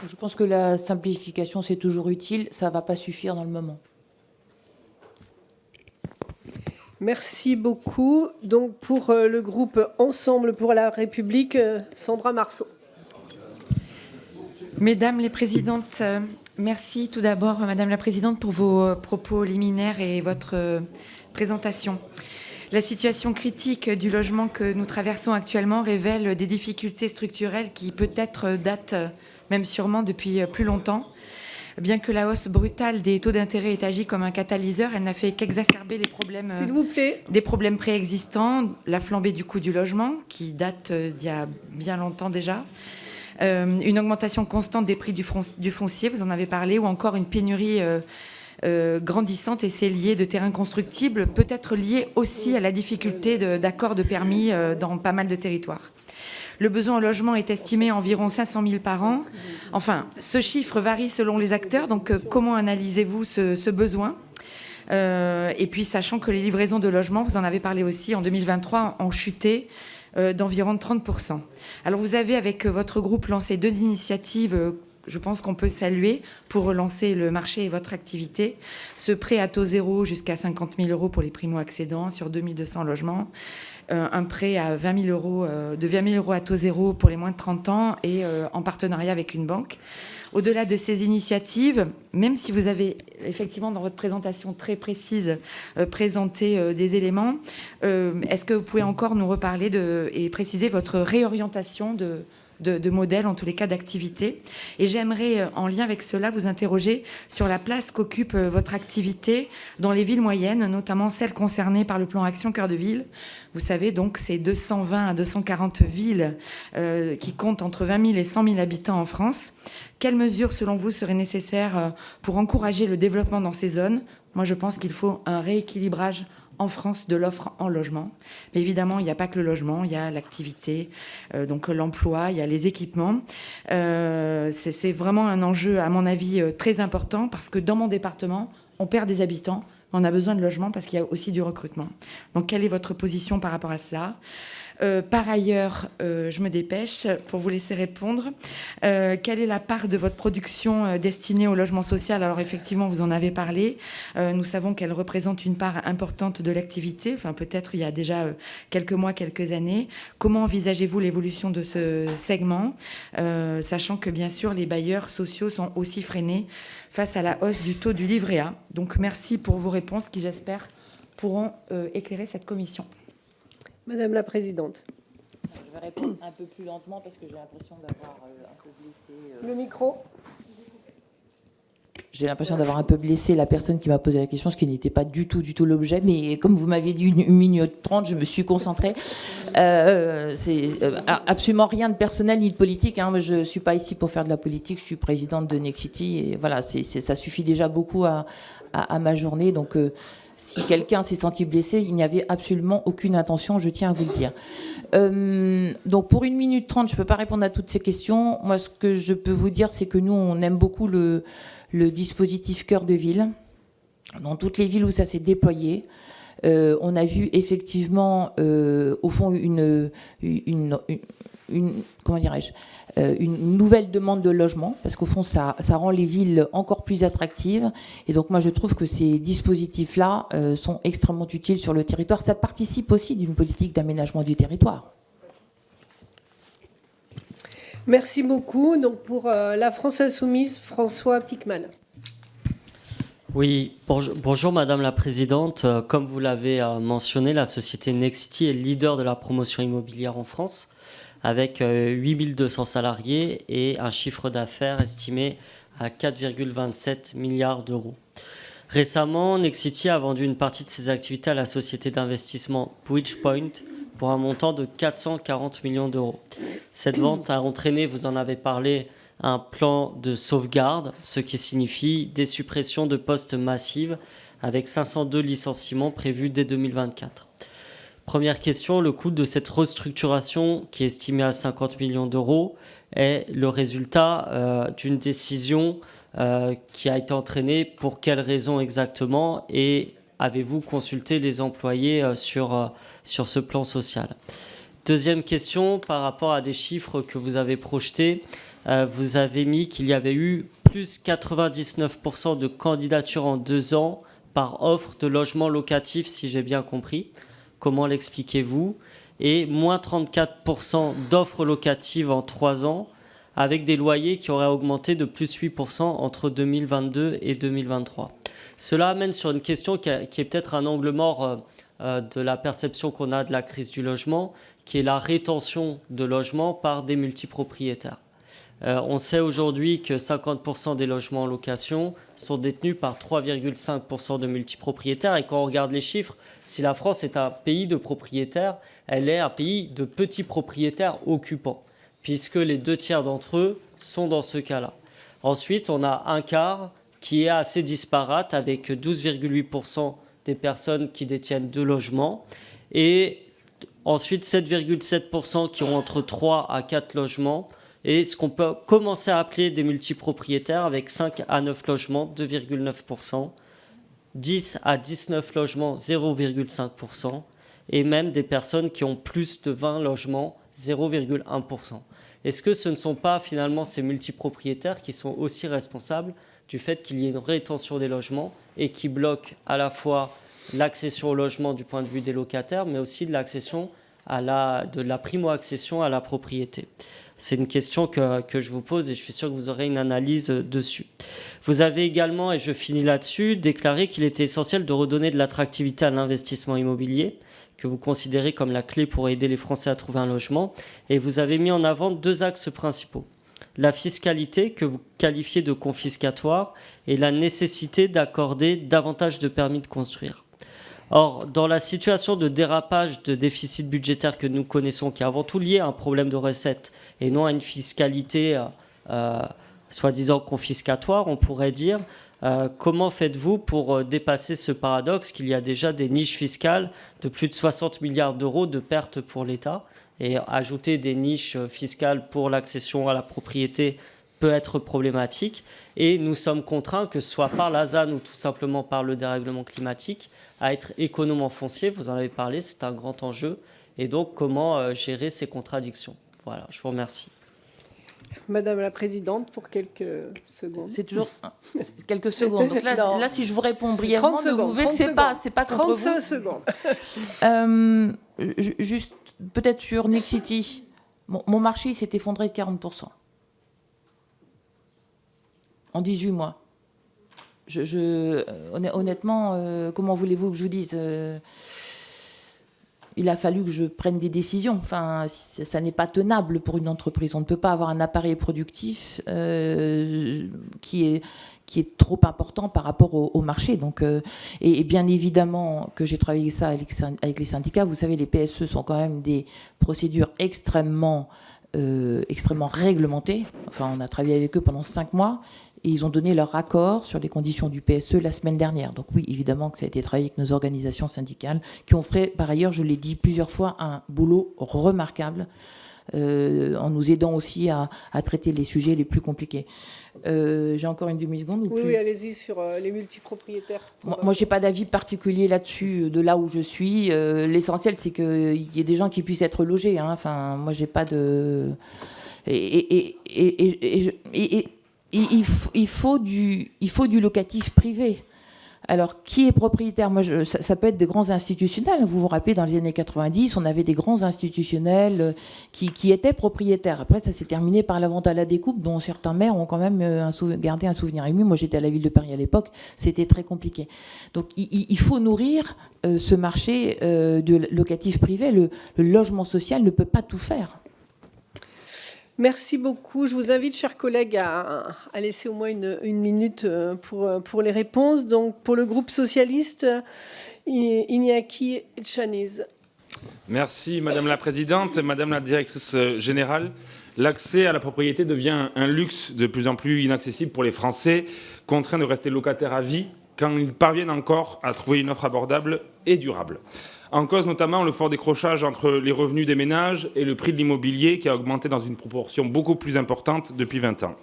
Je pense que la simplification, c'est toujours utile. Ça ne va pas suffire dans le moment. Merci beaucoup. Donc, pour le groupe Ensemble pour la République, Sandra Marceau. Mesdames les présidentes, merci tout d'abord, Madame la Présidente, pour vos propos liminaires et votre présentation. La situation critique du logement que nous traversons actuellement révèle des difficultés structurelles qui peut-être datent même sûrement depuis plus longtemps. Bien que la hausse brutale des taux d'intérêt ait agi comme un catalyseur, elle n'a fait qu'exacerber les problèmes, s'il vous plaît, des problèmes préexistants, la flambée du coût du logement, qui date d'il y a bien longtemps déjà, une augmentation constante des prix du foncier, vous en avez parlé, ou encore une pénurie grandissante et c'est lié de terrains constructibles, peut-être lié aussi à la difficulté d'accords de permis dans pas mal de territoires. Le besoin en logement est estimé à environ 500 000 par an. Enfin, ce chiffre varie selon les acteurs. Donc, comment analysez-vous ce besoin ? Et puis, sachant que les livraisons de logements, vous en avez parlé aussi, en 2023, ont chuté d'environ 30%. Alors, vous avez, avec votre groupe, lancé 2 initiatives, je pense qu'on peut saluer, pour relancer le marché et votre activité. Ce prêt à taux zéro jusqu'à 50 000 € pour les primo-accédants sur 2200 logements. Un prêt à 20 000 € de 20 000 € à taux zéro pour les moins de 30 ans et en partenariat avec une banque. Au-delà de ces initiatives, même si vous avez effectivement dans votre présentation très précise présenté des éléments, est-ce que vous pouvez encore nous reparler et préciser votre réorientation de modèle, en tous les cas d'activité. Et j'aimerais, en lien avec cela, vous interroger sur la place qu'occupe votre activité dans les villes moyennes, notamment celles concernées par le plan Action Cœur de Ville. Vous savez, donc, c'est 220 à 240 villes qui comptent entre 20 000 et 100 000 habitants en France. Quelles mesures, selon vous, seraient nécessaires pour encourager le développement dans ces zones ? Moi, je pense qu'il faut un rééquilibrage en France de l'offre en logement. Mais évidemment, il n'y a pas que le logement, il y a l'activité, donc l'emploi, il y a les équipements. C'est vraiment un enjeu, à mon avis, très important parce que dans mon département, on perd des habitants, on a besoin de logements parce qu'il y a aussi du recrutement. Donc, quelle est votre position par rapport à cela ? Par ailleurs, je me dépêche pour vous laisser répondre. Quelle est la part de votre production destinée au logement social ? Alors effectivement, vous en avez parlé. Nous savons qu'elle représente une part importante de l'activité, enfin peut-être il y a déjà quelques mois, quelques années. Comment envisagez-vous l'évolution de ce segment, sachant que bien sûr les bailleurs sociaux sont aussi freinés face à la hausse du taux du livret A. Donc merci pour vos réponses qui, j'espère, pourront éclairer cette commission. Madame la présidente. Je vais répondre un peu plus lentement parce que j'ai l'impression d'avoir un peu blessé. Le micro. J'ai l'impression d'avoir un peu blessé la personne qui m'a posé la question, ce qui n'était pas du tout l'objet. Mais comme vous m'aviez dit 1 minute 30, je me suis concentrée. C'est absolument rien de personnel ni de politique. Hein. Je ne suis pas ici pour faire de la politique. Je suis présidente de Nexity. Et voilà, ça suffit déjà beaucoup à ma journée. Donc, si quelqu'un s'est senti blessé, il n'y avait absolument aucune intention, je tiens à vous le dire. Donc pour 1 minute 30, je ne peux pas répondre à toutes ces questions. Moi, ce que je peux vous dire, c'est que nous, on aime beaucoup le dispositif Cœur de Ville. Dans toutes les villes où ça s'est déployé, on a vu effectivement, au fond, une comment dirais-je, une nouvelle demande de logement, parce qu'au fond, ça rend les villes encore plus attractives. Et donc, moi, je trouve que ces dispositifs-là sont extrêmement utiles sur le territoire. Ça participe aussi d'une politique d'aménagement du territoire. Merci beaucoup. Donc pour la France Insoumise, François Piquemal. Oui, bonjour Madame la Présidente. Comme vous l'avez mentionné, la société Nexity est leader de la promotion immobilière en France, avec 8200 salariés et un chiffre d'affaires estimé à 4,27 milliards d'euros. Récemment, Nexity a vendu une partie de ses activités à la société d'investissement Bridgepoint pour un montant de 440 millions d'euros. Cette vente a entraîné, vous en avez parlé, un plan de sauvegarde, ce qui signifie des suppressions de postes massives avec 502 licenciements prévus dès 2024. Première question, le coût de cette restructuration, qui est estimé à 50 millions d'euros, est le résultat d'une décision qui a été entraînée. Pour quelles raisons exactement? Et avez-vous consulté les employés sur ce plan social? Deuxième question, par rapport à des chiffres que vous avez projetés, vous avez mis qu'il y avait eu plus 99% de candidatures en 2 ans par offre de logement locatif, si j'ai bien compris. Comment l'expliquez-vous? Et moins 34% d'offres locatives en 3 ans, avec des loyers qui auraient augmenté de plus 8% entre 2022 et 2023. Cela amène sur une question qui est peut-être un angle mort de la perception qu'on a de la crise du logement, qui est la rétention de logements par des multipropriétaires. On sait aujourd'hui que 50% des logements en location sont détenus par 3,5% de multipropriétaires. Et quand on regarde les chiffres, si la France est un pays de propriétaires, elle est un pays de petits propriétaires occupants, puisque les 2/3 d'entre eux sont dans ce cas-là. Ensuite, on a un quart qui est assez disparate, avec 12,8% des personnes qui détiennent 2 logements, et ensuite 7,7% qui ont entre 3 à 4 logements, et ce qu'on peut commencer à appeler des multipropriétaires avec 5 à 9 logements, 2,9%, 10 à 19 logements, 0,5%, et même des personnes qui ont plus de 20 logements, 0,1%. Est-ce que ce ne sont pas finalement ces multipropriétaires qui sont aussi responsables du fait qu'il y ait une rétention des logements et qui bloquent à la fois l'accession au logement du point de vue des locataires, mais aussi de l'accession de la primo-accession à la propriété? C'est une question que je vous pose et je suis sûr que vous aurez une analyse dessus. Vous avez également, et je finis là-dessus, déclaré qu'il était essentiel de redonner de l'attractivité à l'investissement immobilier, que vous considérez comme la clé pour aider les Français à trouver un logement. Et vous avez mis en avant 2 axes principaux. La fiscalité, que vous qualifiez de confiscatoire, et la nécessité d'accorder davantage de permis de construire. Or, dans la situation de dérapage de déficit budgétaire que nous connaissons, qui est avant tout lié à un problème de recettes et non à une fiscalité soi-disant confiscatoire, on pourrait dire, comment faites-vous pour dépasser ce paradoxe qu'il y a déjà des niches fiscales de plus de 60 milliards d'euros de pertes pour l'État, et ajouter des niches fiscales pour l'accession à la propriété peut être problématique, et nous sommes contraints, que ce soit par la ZAN ou tout simplement par le dérèglement climatique, à être économe en foncier. Vous en avez parlé, c'est un grand enjeu. Et donc, comment gérer ces contradictions? Voilà, je vous remercie. Madame la Présidente, pour quelques secondes. C'est toujours quelques secondes. Donc là, si je vous réponds brièvement, 30 ne secondes, vous vexez pas, c'est pas contre 35 vous. secondes. Juste peut-être sur Nexity, mon marché s'est effondré de 40% en 18 mois. Honnêtement, comment voulez-vous que je vous dise? Il a fallu que je prenne des décisions. Enfin, ça n'est pas tenable pour une entreprise. On ne peut pas avoir un appareil productif qui est trop important par rapport au marché. Donc, et bien évidemment que j'ai travaillé ça avec les syndicats. Vous savez, les PSE sont quand même des procédures extrêmement réglementées. Enfin, on a travaillé avec eux pendant 5 mois. Et ils ont donné leur accord sur les conditions du PSE la semaine dernière. Donc oui, évidemment que ça a été travaillé avec nos organisations syndicales, qui ont fait, par ailleurs, je l'ai dit plusieurs fois, un boulot remarquable, en nous aidant aussi à traiter les sujets les plus compliqués. J'ai encore une demi-seconde ou plus? Oui, allez-y, sur les multipropriétaires. Moi, je n'ai pas d'avis particulier là-dessus, de là où je suis. L'essentiel, c'est qu'il y ait des gens qui puissent être logés. Hein. Enfin, moi, j'ai pas de... Il faut du locatif privé. Alors, qui est propriétaire? Moi, ça peut être des grands institutionnels. Vous vous rappelez, dans les années 90, on avait des grands institutionnels qui étaient propriétaires. Après, ça s'est terminé par la vente à la découpe, dont certains maires ont quand même gardé un souvenir ému. Moi, j'étais à la ville de Paris à l'époque. C'était très compliqué. Donc, il faut nourrir ce marché de locatif privé. Le logement social ne peut pas tout faire. Merci beaucoup. Je vous invite, chers collègues, à laisser au moins une minute pour les réponses. Donc, pour le groupe socialiste, Iñaki Etxaniz. Merci, Madame la Présidente. Madame la Directrice Générale, l'accès à la propriété devient un luxe de plus en plus inaccessible pour les Français, contraints de rester locataires à vie quand ils parviennent encore à trouver une offre abordable et durable. En cause notamment le fort décrochage entre les revenus des ménages et le prix de l'immobilier qui a augmenté dans une proportion beaucoup plus importante depuis 20 ans.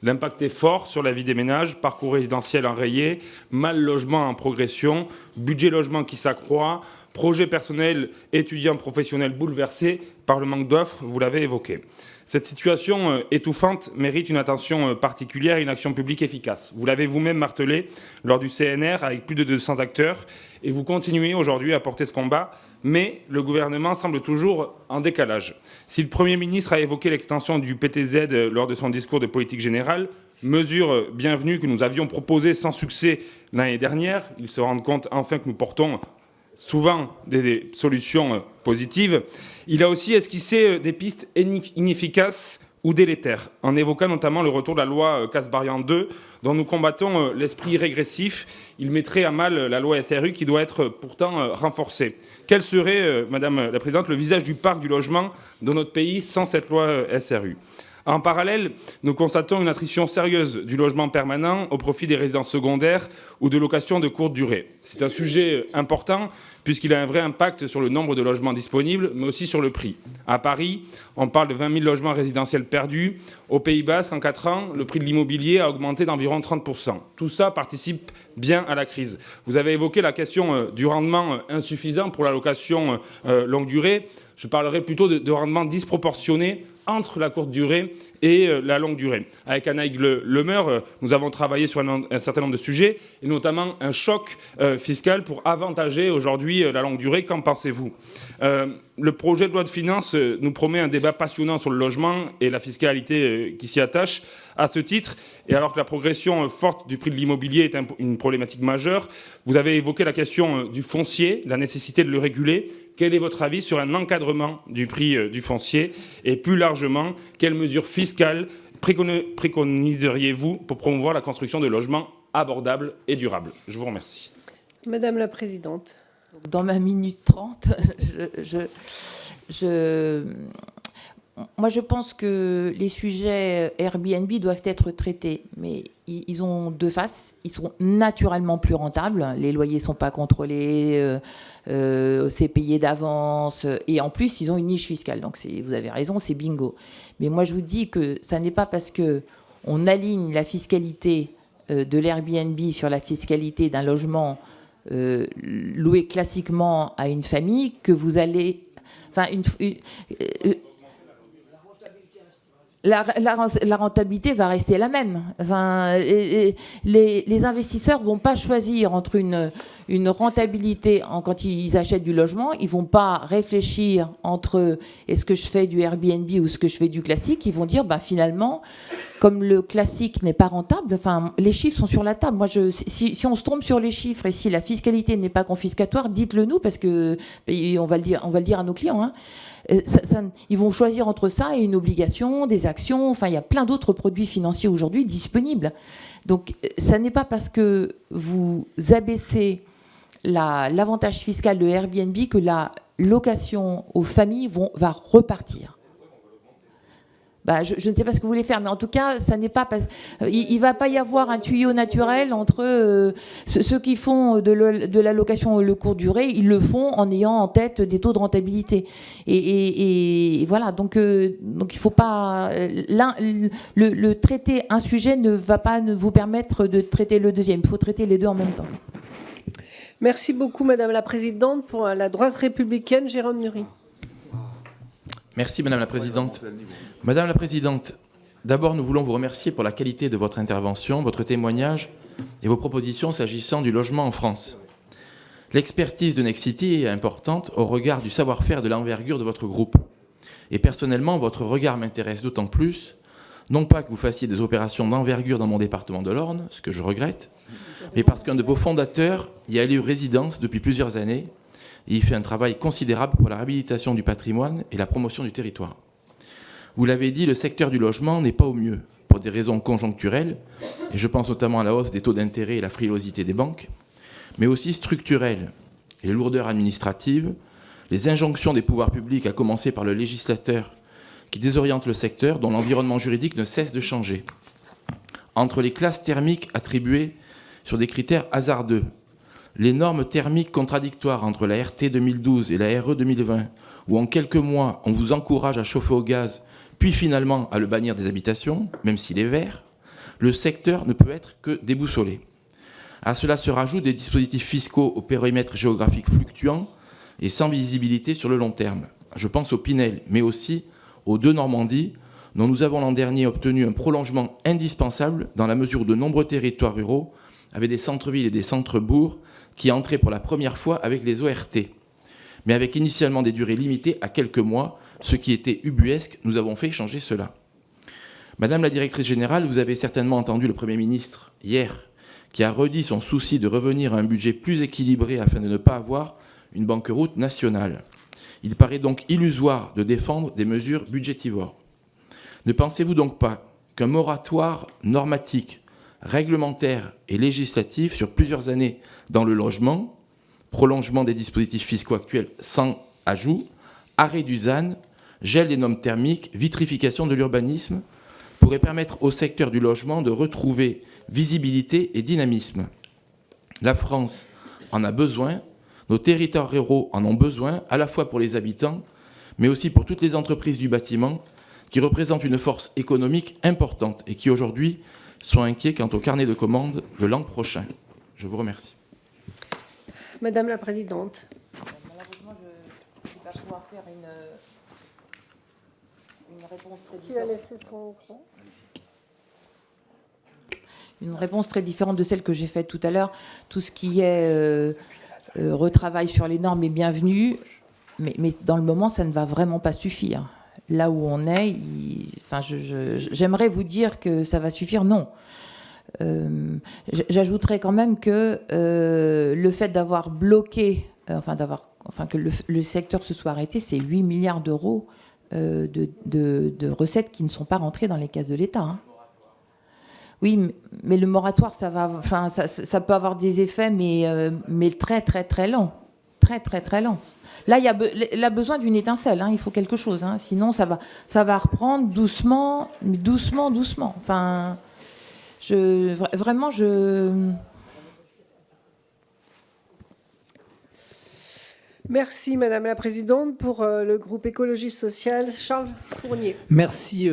L'impact est fort sur la vie des ménages, parcours résidentiel enrayé, mal logement en progression, budget logement qui s'accroît, projet personnel étudiant professionnel bouleversé par le manque d'offres, vous l'avez évoqué. Cette situation étouffante mérite une attention particulière et une action publique efficace. Vous l'avez vous-même martelé lors du CNR avec plus de 200 acteurs et vous continuez aujourd'hui à porter ce combat, mais le gouvernement semble toujours en décalage. Si le Premier ministre a évoqué l'extension du PTZ lors de son discours de politique générale, mesure bienvenue que nous avions proposée sans succès l'année dernière, il se rend compte enfin que nous portons souvent des solutions positives. Il a aussi esquissé des pistes inefficaces ou délétères, en évoquant notamment le retour de la loi Kasbarian 2, dont nous combattons l'esprit régressif. Il mettrait à mal la loi SRU qui doit être pourtant renforcée. Quel serait, Madame la Présidente, le visage du parc du logement dans notre pays sans cette loi SRU ? En parallèle, nous constatons une attrition sérieuse du logement permanent au profit des résidences secondaires ou de locations de courte durée. C'est un sujet important puisqu'il a un vrai impact sur le nombre de logements disponibles, mais aussi sur le prix. À Paris, on parle de 20 000 logements résidentiels perdus. Au Pays Basque, en 4 ans, le prix de l'immobilier a augmenté d'environ 30%. Tout ça participe bien à la crise. Vous avez évoqué la question du rendement insuffisant pour la location longue durée. Je parlerai plutôt de rendement disproportionné entre la courte durée et la longue durée. Avec Anaïg Lemeur, nous avons travaillé sur un certain nombre de sujets, et notamment un choc fiscal pour avantager aujourd'hui la longue durée. Qu'en pensez-vous ? Le projet de loi de finances nous promet un débat passionnant sur le logement et la fiscalité qui s'y attache. À ce titre, et alors que la progression forte du prix de l'immobilier est une problématique majeure, vous avez évoqué la question du foncier, la nécessité de le réguler. Quel est votre avis sur un encadrement du prix du foncier ? Et plus largement, quelles mesures fiscales préconiseriez-vous pour promouvoir la construction de logements abordables et durables ? Je vous remercie. Madame la Présidente. Dans ma minute 30, moi, je pense que les sujets Airbnb doivent être traités, mais ils ont deux faces. Ils sont naturellement plus rentables. Les loyers ne sont pas contrôlés, c'est payé d'avance, et en plus, ils ont une niche fiscale. Donc, vous avez raison, c'est bingo. Mais moi, je vous dis que ça n'est pas parce qu'on aligne la fiscalité de l'Airbnb sur la fiscalité d'un logement loué classiquement à une famille que vous allez... Enfin, la rentabilité va rester la même. Enfin, les investisseurs ne vont pas choisir entre une rentabilité quand ils achètent du logement. Ils ne vont pas réfléchir entre est-ce que je fais du Airbnb ou est-ce que je fais du classique. Ils vont dire finalement, comme le classique n'est pas rentable, les chiffres sont sur la table. Moi, si on se trompe sur les chiffres et si la fiscalité n'est pas confiscatoire, dites-le nous parce que on va le dire à nos clients. Hein. Ils vont choisir entre ça et une obligation, des actions. Enfin, il y a plein d'autres produits financiers aujourd'hui disponibles. Donc, ça n'est pas parce que vous abaissez l'avantage fiscal de Airbnb que la location aux familles va repartir. Je ne sais pas ce que vous voulez faire, mais en tout cas, ça n'est pas. Il ne va pas y avoir un tuyau naturel entre ceux qui font de la location le court durée, ils le font en ayant en tête des taux de rentabilité. Et voilà. Donc il ne faut pas. Le traiter un sujet ne va pas vous permettre de traiter le deuxième. Il faut traiter les deux en même temps. Merci beaucoup, Madame la Présidente. Pour la droite républicaine, Jérôme Nury. Merci Madame la Présidente. Madame la Présidente, d'abord nous voulons vous remercier pour la qualité de votre intervention, votre témoignage, et vos propositions s'agissant du logement en France. L'expertise de Nexity est importante au regard du savoir-faire et de l'envergure de votre groupe. Et personnellement, votre regard m'intéresse d'autant plus, non pas que vous fassiez des opérations d'envergure dans mon département de l'Orne, ce que je regrette, mais parce qu'un de vos fondateurs y a élu résidence depuis plusieurs années et y fait un travail considérable pour la réhabilitation du patrimoine et la promotion du territoire. Vous l'avez dit, le secteur du logement n'est pas au mieux, pour des raisons conjoncturelles, et je pense notamment à la hausse des taux d'intérêt et la frilosité des banques, mais aussi structurelles, les lourdeurs administratives, les injonctions des pouvoirs publics, à commencer par le législateur, qui désoriente le secteur, dont l'environnement juridique ne cesse de changer. Entre les classes thermiques attribuées sur des critères hasardeux, les normes thermiques contradictoires entre la RT 2012 et la RE 2020, où en quelques mois, on vous encourage à chauffer au gaz, puis finalement à le bannir des habitations, même s'il est vert, le secteur ne peut être que déboussolé. À cela se rajoutent des dispositifs fiscaux au périmètre géographique fluctuant et sans visibilité sur le long terme. Je pense au Pinel, mais aussi aux deux Normandies, dont nous avons l'an dernier obtenu un prolongement indispensable dans la mesure où de nombreux territoires ruraux avaient des centres-villes et des centres-bourgs qui entraient pour la première fois avec les ORT, mais avec initialement des durées limitées à quelques mois, ce qui était ubuesque. Nous avons fait changer cela. Madame la directrice générale, vous avez certainement entendu le Premier ministre hier, qui a redit son souci de revenir à un budget plus équilibré afin de ne pas avoir une banqueroute nationale. Il paraît donc illusoire de défendre des mesures budgétivores. Ne pensez-vous donc pas qu'un moratoire normatique, réglementaire et législatif sur plusieurs années dans le logement, prolongement des dispositifs fiscaux actuels sans ajout, arrêt du ZAN, gel des normes thermiques, vitrification de l'urbanisme, pourrait permettre au secteur du logement de retrouver visibilité et dynamisme. La France en a besoin, nos territoires ruraux en ont besoin, à la fois pour les habitants, mais aussi pour toutes les entreprises du bâtiment qui représentent une force économique importante et qui aujourd'hui sont inquiets quant au carnet de commandes de l'an prochain. Je vous remercie. Madame la présidente. Malheureusement, je ne vais pas pouvoir faire une réponse très Qui a différente. laissé son micro ? Une réponse très différente de celle que j'ai faite tout à l'heure. Tout ce qui est retravail sur les normes est bienvenu, mais dans le moment, ça ne va vraiment pas suffire. Là où on est, j'aimerais vous dire que ça va suffire, non. J'ajouterais quand même que le fait d'avoir bloqué, que le secteur se soit arrêté, c'est 8 milliards d'euros de recettes qui ne sont pas rentrées dans les caisses de l'État. Hein. Oui, mais le moratoire, ça peut avoir des effets, mais très, très, très lents. Très, très, très lents. Là, il a besoin d'une étincelle, hein, il faut quelque chose. Hein, sinon, ça va reprendre doucement. Enfin, vraiment. Merci Madame la Présidente. Pour le groupe Écologie Sociale, Charles Fournier. Merci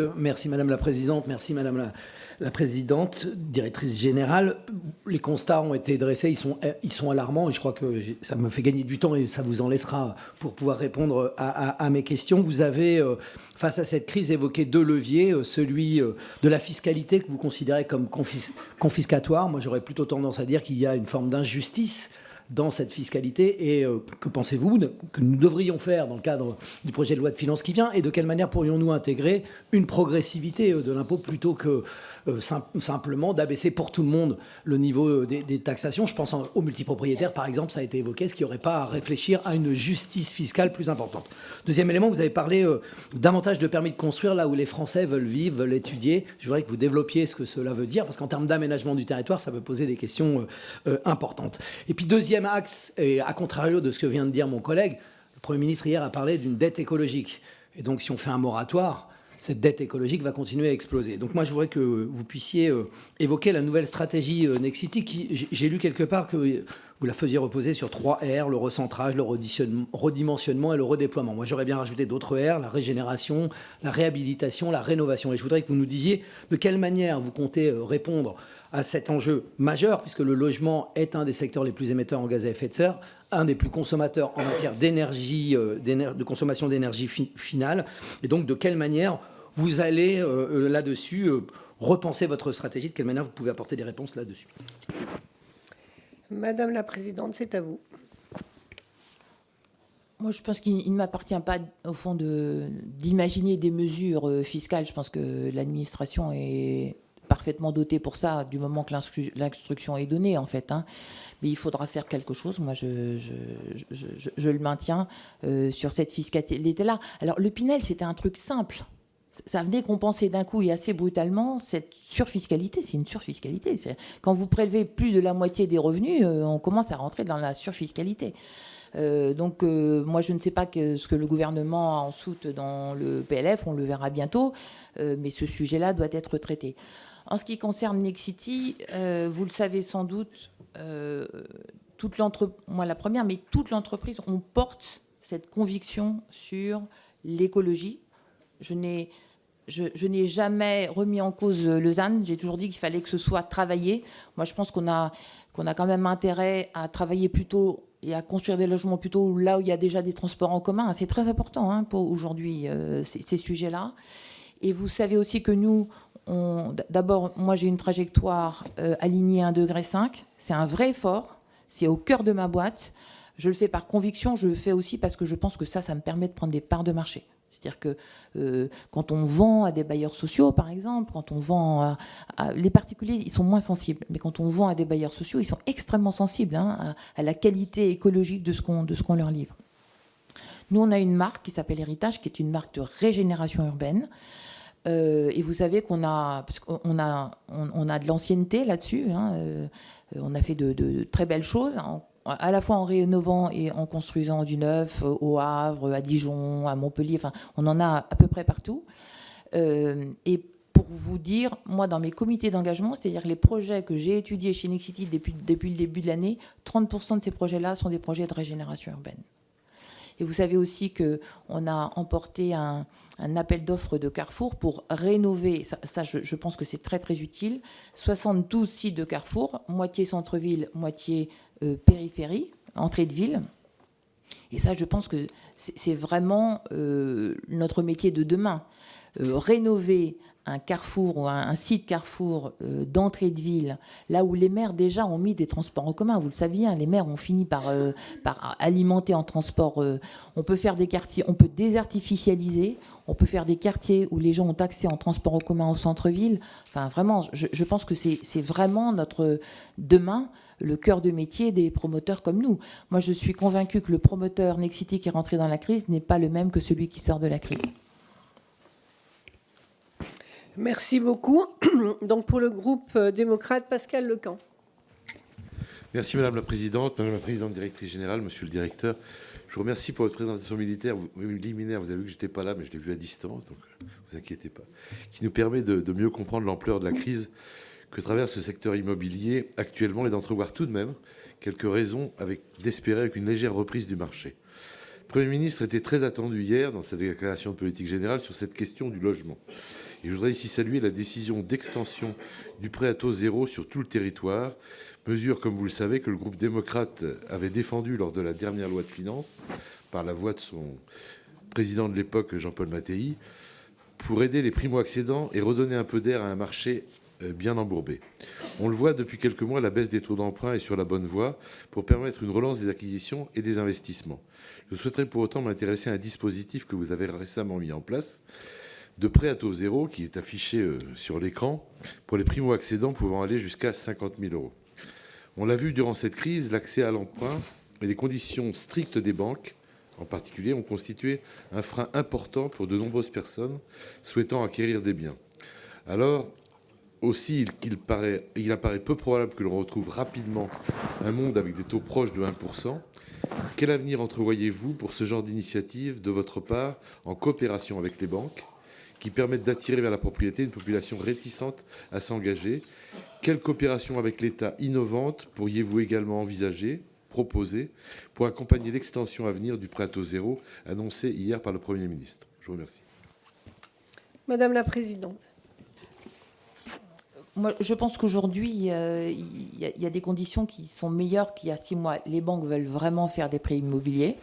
Madame la Présidente, merci Madame la Présidente, directrice générale. Les constats ont été dressés, ils sont alarmants et je crois que ça me fait gagner du temps et ça vous en laissera pour pouvoir répondre à mes questions. Vous avez, face à cette crise, évoqué deux leviers, celui de la fiscalité que vous considérez comme confiscatoire. Moi, j'aurais plutôt tendance à dire qu'il y a une forme d'injustice dans cette fiscalité et que pensez-vous que nous devrions faire dans le cadre du projet de loi de finances qui vient et de quelle manière pourrions-nous intégrer une progressivité de l'impôt plutôt que simplement d'abaisser pour tout le monde le niveau des taxations. Je pense aux multipropriétaires, par exemple, ça a été évoqué, est-ce qu'il n'y aurait pas à réfléchir à une justice fiscale plus importante? Deuxième élément, vous avez parlé davantage de permis de construire là où les Français veulent vivre, veulent étudier. Je voudrais que vous développiez ce que cela veut dire, parce qu'en termes d'aménagement du territoire, ça peut poser des questions importantes. Et puis deuxième axe, et à contrario de ce que vient de dire mon collègue, le Premier ministre hier a parlé d'une dette écologique. Et donc si on fait un moratoire, cette dette écologique va continuer à exploser. Donc moi, je voudrais que vous puissiez évoquer la nouvelle stratégie Nexity, qui, j'ai lu quelque part que vous la faisiez reposer sur 3 R, le recentrage, le redimensionnement et le redéploiement. Moi, j'aurais bien rajouté d'autres R, la régénération, la réhabilitation, la rénovation. Et je voudrais que vous nous disiez de quelle manière vous comptez répondre à cet enjeu majeur, puisque le logement est un des secteurs les plus émetteurs en gaz à effet de serre, un des plus consommateurs en matière d'énergie, de consommation d'énergie finale. Et donc, de quelle manière vous allez là-dessus repenser votre stratégie, de quelle manière vous pouvez apporter des réponses là-dessus? Madame la présidente, c'est à vous. Moi, je pense qu'il ne m'appartient pas, au fond, d'imaginer des mesures fiscales. Je pense que l'administration est parfaitement dotée pour ça, du moment que l'instruction est donnée, en fait. Hein. Mais il faudra faire quelque chose. Moi, je le maintiens sur cette fiscalité-là. Alors, le Pinel, c'était un truc simple. Ça venait compenser d'un coup et assez brutalement cette surfiscalité. C'est une surfiscalité. Quand vous prélevez plus de la moitié des revenus, on commence à rentrer dans la surfiscalité. Donc, moi, je ne sais pas ce que le gouvernement a en soute dans le PLF, on le verra bientôt, mais ce sujet-là doit être traité. En ce qui concerne Nexity, vous le savez sans doute, moi la première, mais toute l'entreprise, on porte cette conviction sur l'écologie. Je n'ai jamais remis en cause le ZAN. J'ai toujours dit qu'il fallait que ce soit travaillé. Moi, je pense qu'on a quand même intérêt à travailler plutôt et à construire des logements plutôt là où il y a déjà des transports en commun. C'est très important hein, pour aujourd'hui, ces sujets-là. Et vous savez aussi que nous, d'abord, moi, j'ai une trajectoire alignée à 1,5 degré. C'est un vrai effort. C'est au cœur de ma boîte. Je le fais par conviction. Je le fais aussi parce que je pense que ça me permet de prendre des parts de marché. C'est-à-dire que quand on vend à des bailleurs sociaux, par exemple, quand on vend les particuliers, ils sont moins sensibles. Mais quand on vend à des bailleurs sociaux, ils sont extrêmement sensibles hein, à la qualité écologique de ce qu'on leur livre. Nous, on a une marque qui s'appelle Héritage, qui est une marque de régénération urbaine. Et vous savez qu'on a, parce qu'on a, on a de l'ancienneté là-dessus. Hein, on a fait de très belles choses, à la fois en rénovant et en construisant du neuf au Havre, à Dijon, à Montpellier. Enfin, on en a à peu près partout. Et pour vous dire, moi, dans mes comités d'engagement, c'est-à-dire les projets que j'ai étudiés chez Nexity depuis le début de l'année, 30% de ces projets-là sont des projets de régénération urbaine. Et vous savez aussi qu'on a emporté un appel d'offres de Carrefour pour rénover, ça je pense que c'est très très utile, 72 sites de Carrefour, moitié centre-ville, moitié périphérie, entrée de ville. Et ça, je pense que c'est vraiment notre métier de demain. Rénover un Carrefour ou un site Carrefour d'entrée de ville, là où les maires déjà ont mis des transports en commun. Vous le savez, hein, les maires ont fini par alimenter en transport. On peut faire des quartiers, on peut désertificialiser, on peut faire des quartiers où les gens ont accès en transport en commun au centre-ville. Enfin, vraiment, je pense que c'est vraiment notre demain, le cœur de métier des promoteurs comme nous. Moi, je suis convaincue que le promoteur Nexity qui est rentré dans la crise n'est pas le même que celui qui sort de la crise. Merci beaucoup. Donc pour le groupe démocrate, Pascal Lecamp. Merci Madame la Présidente, Madame la Présidente directrice générale, Monsieur le Directeur. Je vous remercie pour votre présentation liminaire. Vous avez vu que je n'étais pas là, mais je l'ai vu à distance, donc ne vous inquiétez pas. Qui nous permet de mieux comprendre l'ampleur de la crise que traverse ce secteur immobilier actuellement et d'entrevoir tout de même quelques raisons d'espérer avec une légère reprise du marché. Le Premier ministre était très attendu hier dans sa déclaration de politique générale sur cette question du logement. Et je voudrais ici saluer la décision d'extension du prêt à taux zéro sur tout le territoire, mesure, comme vous le savez, que le groupe démocrate avait défendue lors de la dernière loi de finances, par la voix de son président de l'époque, Jean-Paul Mattei, pour aider les primo-accédants et redonner un peu d'air à un marché bien embourbé. On le voit depuis quelques mois, la baisse des taux d'emprunt est sur la bonne voie pour permettre une relance des acquisitions et des investissements. Je souhaiterais pour autant m'intéresser à un dispositif que vous avez récemment mis en place, de prêt à taux zéro, qui est affiché sur l'écran, pour les primo-accédants pouvant aller jusqu'à 50 000 €. On l'a vu durant cette crise, l'accès à l'emprunt et les conditions strictes des banques, en particulier, ont constitué un frein important pour de nombreuses personnes souhaitant acquérir des biens. Alors, aussi, il apparaît peu probable que l'on retrouve rapidement un monde avec des taux proches de 1%. Quel avenir entrevoyez-vous pour ce genre d'initiative de votre part, en coopération avec les banques, qui permettent d'attirer vers la propriété une population réticente à s'engager? Quelle coopération avec l'État innovante pourriez-vous également envisager, proposer, pour accompagner l'extension à venir du prêt à taux zéro annoncé hier par le Premier ministre? Je vous remercie. Madame la Présidente. Moi, je pense qu'aujourd'hui, il y a des conditions qui sont meilleures qu'il y a 6 mois. Les banques veulent vraiment faire des prêts immobiliers.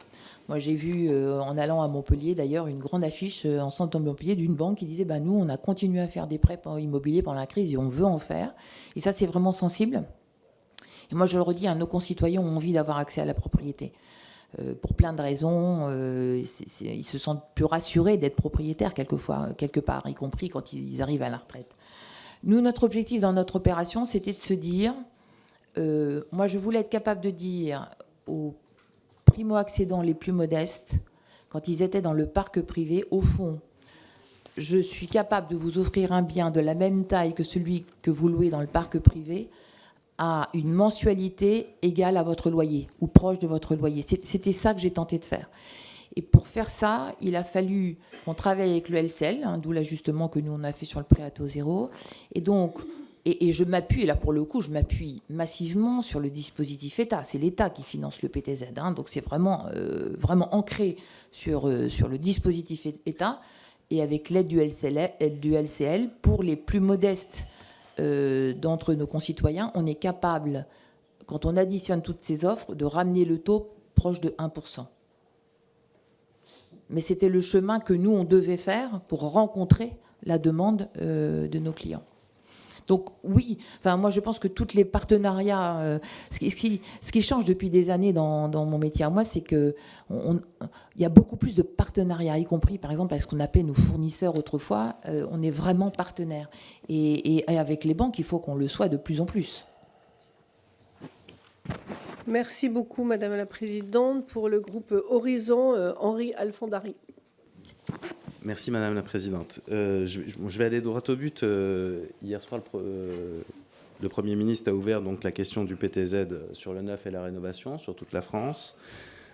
Moi, j'ai vu, en allant à Montpellier, d'ailleurs, une grande affiche en centre de Montpellier d'une banque qui disait nous, on a continué à faire des prêts immobiliers pendant la crise et on veut en faire. Et ça, c'est vraiment sensible. Et moi, je le redis, nos concitoyens ont envie d'avoir accès à la propriété. Pour plein de raisons, ils se sentent plus rassurés d'être propriétaires quelquefois, quelque part, y compris quand ils arrivent à la retraite. Nous, notre objectif dans notre opération, c'était de se dire, moi je voulais être capable de dire aux primo-accédants les plus modestes, quand ils étaient dans le parc privé, au fond, je suis capable de vous offrir un bien de la même taille que celui que vous louez dans le parc privé, à une mensualité égale à votre loyer ou proche de votre loyer. C'était ça que j'ai tenté de faire. Et pour faire ça, il a fallu qu'on travaille avec le LCL, d'où l'ajustement que nous on a fait sur le prêt à taux zéro. Et donc, et je m'appuie, et là pour le coup, je m'appuie massivement sur le dispositif État. C'est l'État qui finance le PTZ, donc c'est vraiment, vraiment ancré sur le dispositif État. Et avec l'aide du LCL, pour les plus modestes d'entre nos concitoyens, on est capable, quand on additionne toutes ces offres, de ramener le taux proche de 1%. Mais c'était le chemin que nous, on devait faire pour rencontrer la demande de nos clients. Donc oui, enfin, moi je pense que tous les partenariats, ce qui change depuis des années dans mon métier à moi, c'est qu'il y a beaucoup plus de partenariats, y compris par exemple avec ce qu'on appelait nos fournisseurs autrefois, on est vraiment partenaires. Et avec les banques, il faut qu'on le soit de plus en plus. Merci beaucoup, Madame la Présidente. Pour le groupe Horizon, Henri Alfondari. Merci Madame la Présidente. Je vais aller droit au but. Hier soir, le Premier ministre a ouvert donc la question du PTZ sur le neuf et la rénovation sur toute la France.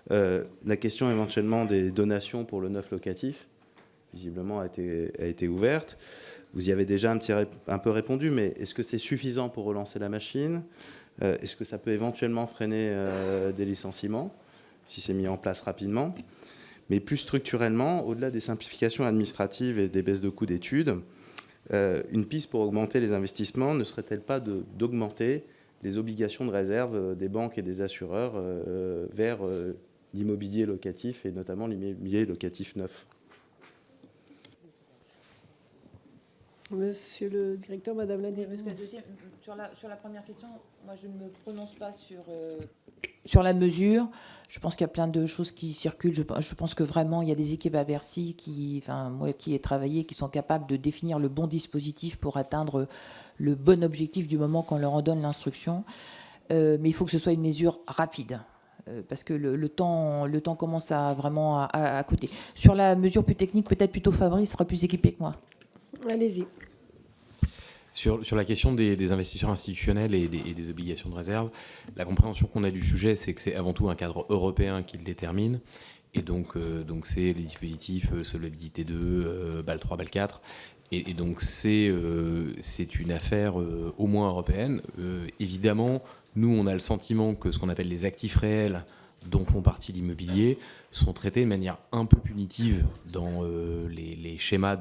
La question éventuellement des donations pour le neuf locatif, visiblement, a été ouverte. Vous y avez déjà un peu répondu, mais est-ce que c'est suffisant pour relancer la machine ? Est-ce que ça peut éventuellement freiner des licenciements, si c'est mis en place rapidement ? Mais plus structurellement, au-delà des simplifications administratives et des baisses de coûts d'études, une piste pour augmenter les investissements ne serait-elle pas d'augmenter les obligations de réserve des banques et des assureurs vers l'immobilier locatif et notamment l'immobilier locatif neuf ? Monsieur le directeur, Madame la directrice. Sur la première question, moi je ne me prononce pas sur la mesure. Je pense qu'il y a plein de choses qui circulent. Je pense que vraiment il y a des équipes à Bercy qui ai travaillé, qui sont capables de définir le bon dispositif pour atteindre le bon objectif du moment qu'on leur en donne l'instruction. Mais il faut que ce soit une mesure rapide. Parce que le temps commence à vraiment à coûter. Sur la mesure plus technique, peut-être plutôt Fabrice sera plus équipé que moi. Allez-y. Sur la question des investisseurs institutionnels et des obligations de réserve, la compréhension qu'on a du sujet, c'est que c'est avant tout un cadre européen qui le détermine. Et donc c'est les dispositifs Solvabilité 2, BAL 3, BAL 4. Et donc c'est une affaire au moins européenne. Évidemment, nous, on a le sentiment que ce qu'on appelle les actifs réels, dont font partie l'immobilier, sont traités de manière un peu punitive dans les schémas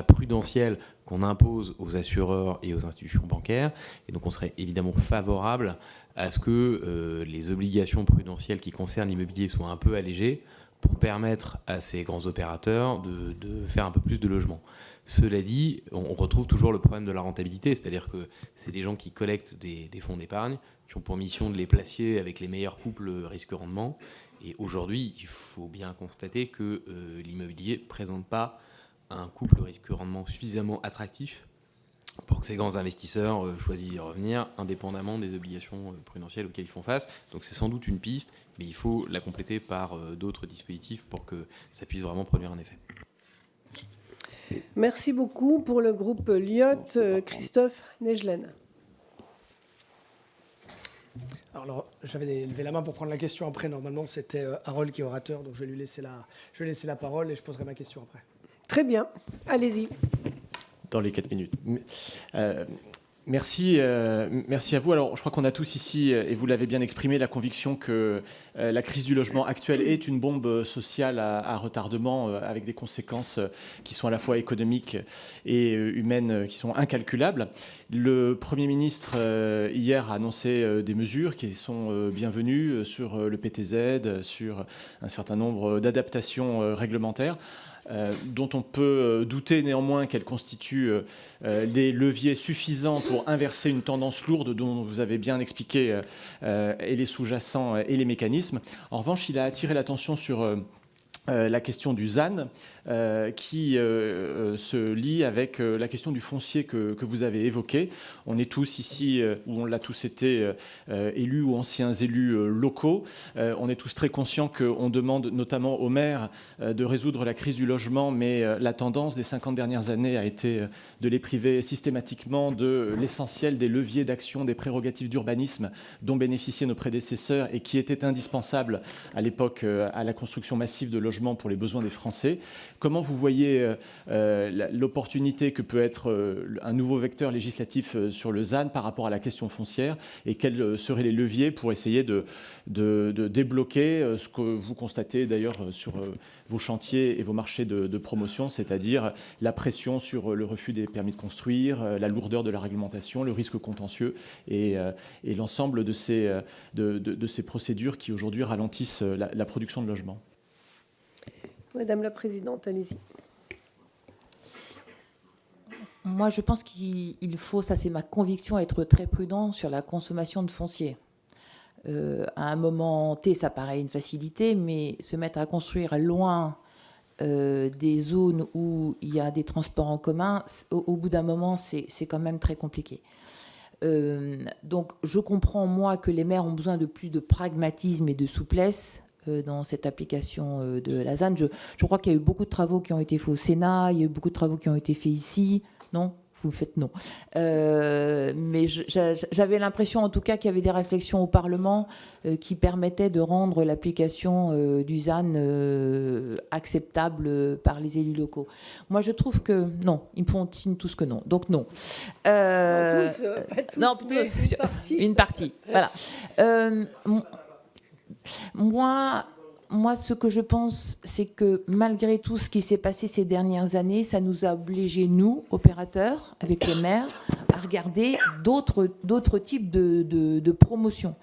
prudentiels qu'on impose aux assureurs et aux institutions bancaires. Et donc on serait évidemment favorable à ce que les obligations prudentielles qui concernent l'immobilier soient un peu allégées pour permettre à ces grands opérateurs de faire un peu plus de logements. Cela dit, on retrouve toujours le problème de la rentabilité, c'est-à-dire que c'est des gens qui collectent des fonds d'épargne, qui ont pour mission de les placer avec les meilleurs couples risque-rendement. Et aujourd'hui, il faut bien constater que l'immobilier ne présente pas un couple risque-rendement suffisamment attractif pour que ces grands investisseurs choisissent d'y revenir, indépendamment des obligations prudentielles auxquelles ils font face. Donc c'est sans doute une piste, mais il faut la compléter par d'autres dispositifs pour que ça puisse vraiment produire un effet. Merci beaucoup. Pour le groupe Lyot, Christophe Negelen. Alors, j'avais levé la main pour prendre la question après. Normalement, c'était Harold qui est orateur, donc je vais lui laisser la parole et je poserai ma question après. Très bien. Allez-y. Dans les 4 minutes. Merci à vous. Alors, je crois qu'on a tous ici, et vous l'avez bien exprimé, la conviction que la crise du logement actuelle est une bombe sociale à retardement, avec des conséquences qui sont à la fois économiques et humaines, qui sont incalculables. Le Premier ministre, hier, a annoncé des mesures qui sont bienvenues sur le PTZ, sur un certain nombre d'adaptations réglementaires. dont on peut douter néanmoins qu'elles constituent des leviers suffisants pour inverser une tendance lourde dont vous avez bien expliqué et les sous-jacents et les mécanismes. En revanche, il a attiré l'attention sur la question du ZAN, qui se lie avec la question du foncier que vous avez évoqué. On est tous ici, ou on l'a tous été, élus ou anciens élus locaux. On est tous très conscients qu'on demande notamment aux maires de résoudre la crise du logement, mais la tendance des 50 dernières années a été de les priver systématiquement de l'essentiel des leviers d'action, des prérogatives d'urbanisme dont bénéficiaient nos prédécesseurs et qui étaient indispensables à l'époque à la construction massive de logements pour les besoins des Français. Comment vous voyez l'opportunité que peut être un nouveau vecteur législatif sur le ZAN par rapport à la question foncière, et quels seraient les leviers pour essayer de débloquer ce que vous constatez d'ailleurs sur vos chantiers et vos marchés de promotion, c'est-à-dire la pression sur le refus des permis de construire, la lourdeur de la réglementation, le risque contentieux et l'ensemble de ces procédures qui aujourd'hui ralentissent la production de logements. Madame la Présidente, allez-y. Moi, je pense qu'il faut, ça c'est ma conviction, être très prudent sur la consommation de foncier. À un moment T, ça paraît une facilité, mais se mettre à construire loin des zones où il y a des transports en commun, au bout d'un moment, c'est quand même très compliqué. Donc, je comprends, moi, que les maires ont besoin de plus de pragmatisme et de souplesse dans cette application de la ZAN. Je crois qu'il y a eu beaucoup de travaux qui ont été faits au Sénat, il y a eu beaucoup de travaux qui ont été faits ici. Non ? Vous faites non. Mais j'avais l'impression, en tout cas, qu'il y avait des réflexions au Parlement qui permettaient de rendre l'application du ZAN acceptable par les élus locaux. Moi, je trouve que non, ils me font signe tous que non. Donc non. Pas tous, non, mais une partie. Une partie, voilà. Moi, ce que je pense, c'est que malgré tout ce qui s'est passé ces dernières années, ça nous a obligés, nous, opérateurs, avec les maires, à regarder d'autres types de promotion.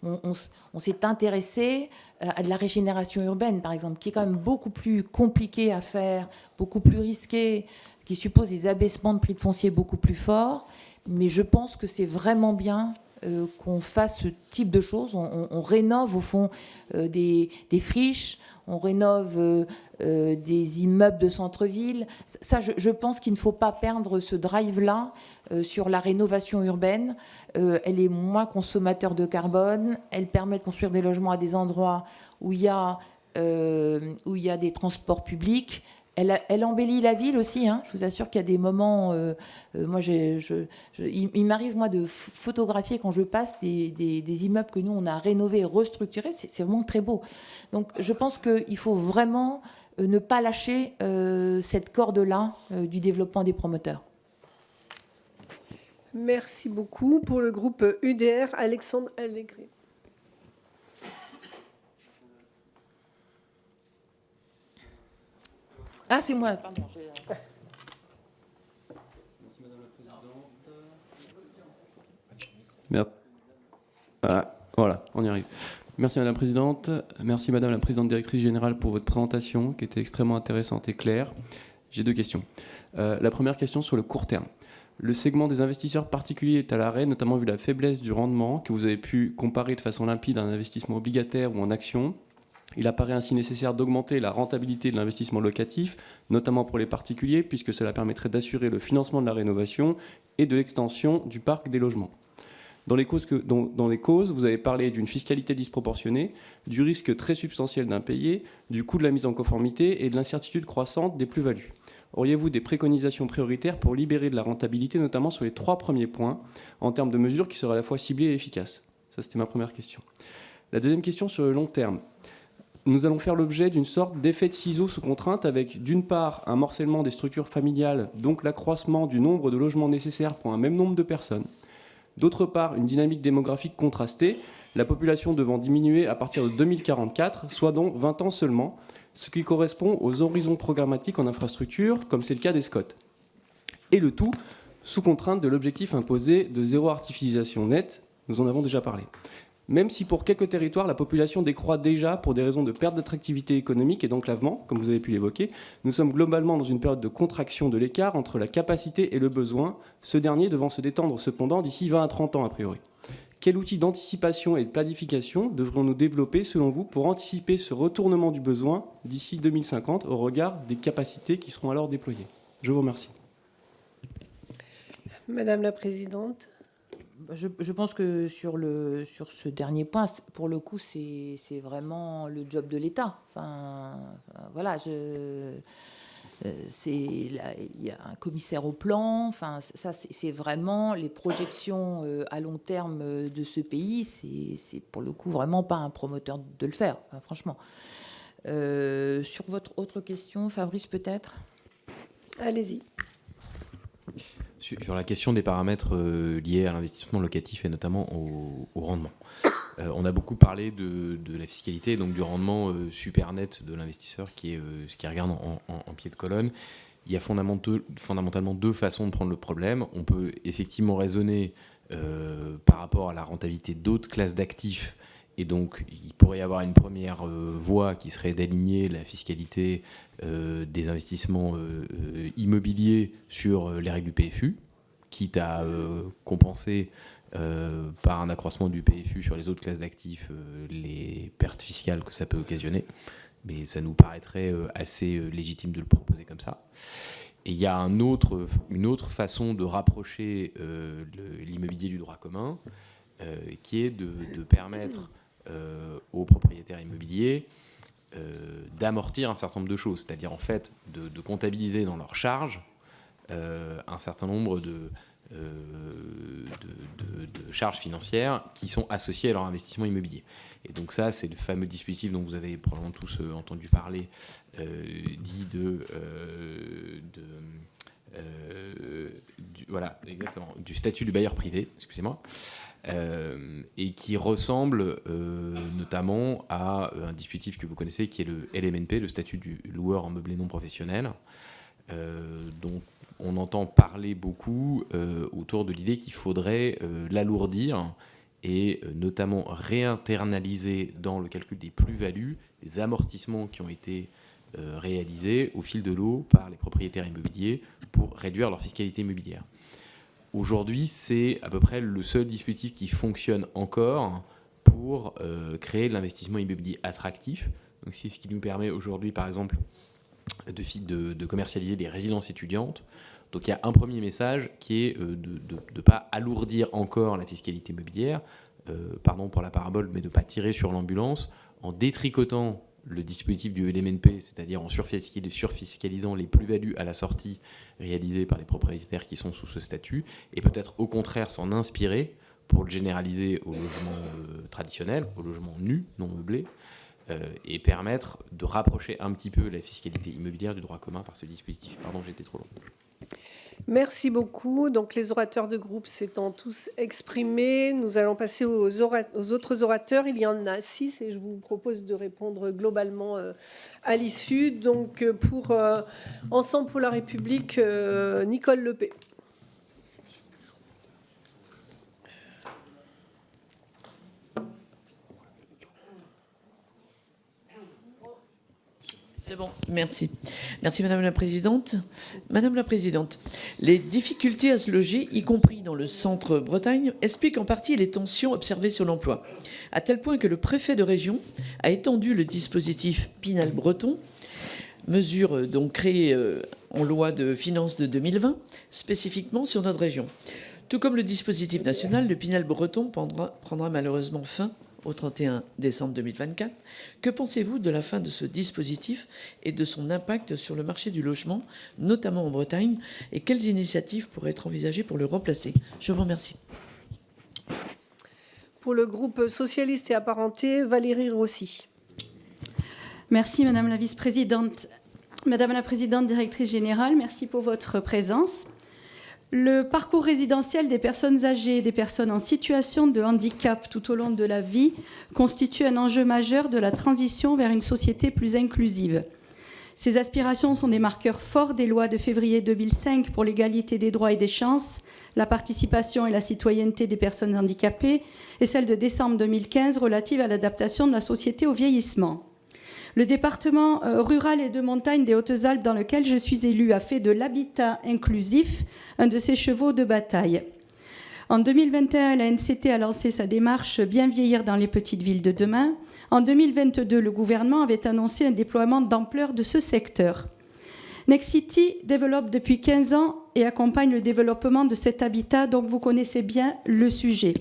On s'est intéressé à de la régénération urbaine, par exemple, qui est quand même beaucoup plus compliqué à faire, beaucoup plus risqué, qui suppose des abaissements de prix de foncier beaucoup plus forts. Mais je pense que c'est vraiment bien qu'on fasse ce type de choses. On rénove au fond des friches, on rénove des immeubles de centre-ville. Ça, je pense qu'il ne faut pas perdre ce drive-là sur la rénovation urbaine. Elle est moins consommateur de carbone, elle permet de construire des logements à des endroits où il y a des transports publics. Elle embellit la ville aussi. Hein. Je vous assure qu'il y a des moments. Moi, il m'arrive moi de photographier quand je passe des immeubles que nous on a rénovés et restructurés. C'est vraiment très beau. Donc, je pense qu'il faut vraiment ne pas lâcher cette corde-là du développement des promoteurs. Merci beaucoup. Pour le groupe UDR, Alexandre Allégret. Ah, c'est moi, pardon. Merci Madame la Présidente. Voilà, on y arrive. Merci Madame la Présidente. Merci Madame la Présidente Directrice Générale pour votre présentation qui était extrêmement intéressante et claire. J'ai deux questions. La première question sur le court terme. Le segment des investisseurs particuliers est à l'arrêt, notamment vu la faiblesse du rendement que vous avez pu comparer de façon limpide à un investissement obligataire ou en action. Il apparaît ainsi nécessaire d'augmenter la rentabilité de l'investissement locatif, notamment pour les particuliers, puisque cela permettrait d'assurer le financement de la rénovation et de l'extension du parc des logements. Dans les causes, vous avez parlé d'une fiscalité disproportionnée, du risque très substantiel d'impayé, du coût de la mise en conformité et de l'incertitude croissante des plus-values. Auriez-vous des préconisations prioritaires pour libérer de la rentabilité, notamment sur les 3 premiers points, en termes de mesures qui seraient à la fois ciblées et efficaces ? Ça, c'était ma première question. La deuxième question sur le long terme. Nous allons faire l'objet d'une sorte d'effet de ciseaux sous contrainte avec, d'une part, un morcellement des structures familiales, donc l'accroissement du nombre de logements nécessaires pour un même nombre de personnes. D'autre part, une dynamique démographique contrastée, la population devant diminuer à partir de 2044, soit dans 20 ans seulement, ce qui correspond aux horizons programmatiques en infrastructure, comme c'est le cas des SCOT. Et le tout sous contrainte de l'objectif imposé de zéro artificialisation nette, nous en avons déjà parlé. Même si pour quelques territoires, la population décroît déjà pour des raisons de perte d'attractivité économique et d'enclavement, comme vous avez pu l'évoquer, nous sommes globalement dans une période de contraction de l'écart entre la capacité et le besoin, ce dernier devant se détendre cependant d'ici 20 à 30 ans a priori. Quel outil d'anticipation et de planification devrions-nous développer selon vous pour anticiper ce retournement du besoin d'ici 2050 au regard des capacités qui seront alors déployées? Je vous remercie. Madame la présidente. Je pense que sur ce dernier point, pour le coup, c'est vraiment le job de l'État. Enfin, voilà, il y a un commissaire au plan. Enfin, ça, c'est vraiment les projections à long terme de ce pays. C'est pour le coup vraiment pas un promoteur de le faire, enfin, franchement. Sur votre autre question, Fabrice, peut-être. Allez-y. Sur la question des paramètres liés à l'investissement locatif et notamment au rendement. On a beaucoup parlé de la fiscalité, donc du rendement super net de l'investisseur, qui est ce qui regarde en pied de colonne. Il y a fondamentalement deux façons de prendre le problème. On peut effectivement raisonner par rapport à la rentabilité d'autres classes d'actifs. Et donc, il pourrait y avoir une première voie qui serait d'aligner la fiscalité des investissements immobiliers sur les règles du PFU, quitte à compenser par un accroissement du PFU sur les autres classes d'actifs les pertes fiscales que ça peut occasionner. Mais ça nous paraîtrait assez légitime de le proposer comme ça. Et il y a une autre façon de rapprocher l'immobilier du droit commun, qui est de permettre aux propriétaires immobiliers d'amortir un certain nombre de choses, c'est-à-dire en fait de comptabiliser dans leurs charges un certain nombre de charges financières qui sont associées à leur investissement immobilier. Et donc ça, c'est le fameux dispositif dont vous avez probablement tous entendu parler, dit voilà, exactement, du statut du bailleur privé, excusez-moi. Et qui ressemble notamment à un dispositif que vous connaissez qui est le LMNP, le statut du loueur en meublé non professionnel, dont on entend parler beaucoup autour de l'idée qu'il faudrait l'alourdir et notamment réinternaliser dans le calcul des plus-values les amortissements qui ont été réalisés au fil de l'eau par les propriétaires immobiliers pour réduire leur fiscalité immobilière. Aujourd'hui, c'est à peu près le seul dispositif qui fonctionne encore pour créer de l'investissement immobilier attractif. Donc, c'est ce qui nous permet aujourd'hui, par exemple, de commercialiser des résidences étudiantes. Donc, il y a un premier message qui est de ne pas alourdir encore la fiscalité immobilière, pardon pour la parabole, mais de ne pas tirer sur l'ambulance en détricotant le dispositif du LMNP, c'est-à-dire en surfiscalisant les plus-values à la sortie réalisées par les propriétaires qui sont sous ce statut, et peut-être au contraire s'en inspirer pour le généraliser au logement traditionnel, au logement nu, non meublé, et permettre de rapprocher un petit peu la fiscalité immobilière du droit commun par ce dispositif. Pardon, j'ai été trop long. Merci beaucoup. Donc, les orateurs de groupe s'étant tous exprimés, nous allons passer aux autres orateurs. Il y en a 6 et je vous propose de répondre globalement à l'issue. Donc, pour Ensemble pour la République, Nicole Lepay. C'est bon, merci. Merci Madame la Présidente. Madame la Présidente, les difficultés à se loger, y compris dans le centre Bretagne, expliquent en partie les tensions observées sur l'emploi, à tel point que le préfet de région a étendu le dispositif Pinel Breton, mesure donc créée en loi de finances de 2020, spécifiquement sur notre région. Tout comme le dispositif national, le Pinel Breton prendra malheureusement fin au 31 décembre 2024. Que pensez-vous de la fin de ce dispositif et de son impact sur le marché du logement, notamment en Bretagne, et quelles initiatives pourraient être envisagées pour le remplacer? Je vous remercie. Pour le groupe socialiste et apparenté, Valérie Rossi. Merci Madame la Vice-présidente. Madame la Présidente, Directrice Générale, merci pour votre présence. Le parcours résidentiel des personnes âgées et des personnes en situation de handicap tout au long de la vie constitue un enjeu majeur de la transition vers une société plus inclusive. Ces aspirations sont des marqueurs forts des lois de février 2005 pour l'égalité des droits et des chances, la participation et la citoyenneté des personnes handicapées, et celle de décembre 2015 relative à l'adaptation de la société au vieillissement. Le département rural et de montagne des Hautes-Alpes dans lequel je suis élue a fait de l'habitat inclusif un de ses chevaux de bataille. En 2021, la NCT a lancé sa démarche Bien vieillir dans les petites villes de demain. En 2022, le gouvernement avait annoncé un déploiement d'ampleur de ce secteur. Nexity développe depuis 15 ans et accompagne le développement de cet habitat, donc vous connaissez bien le sujet.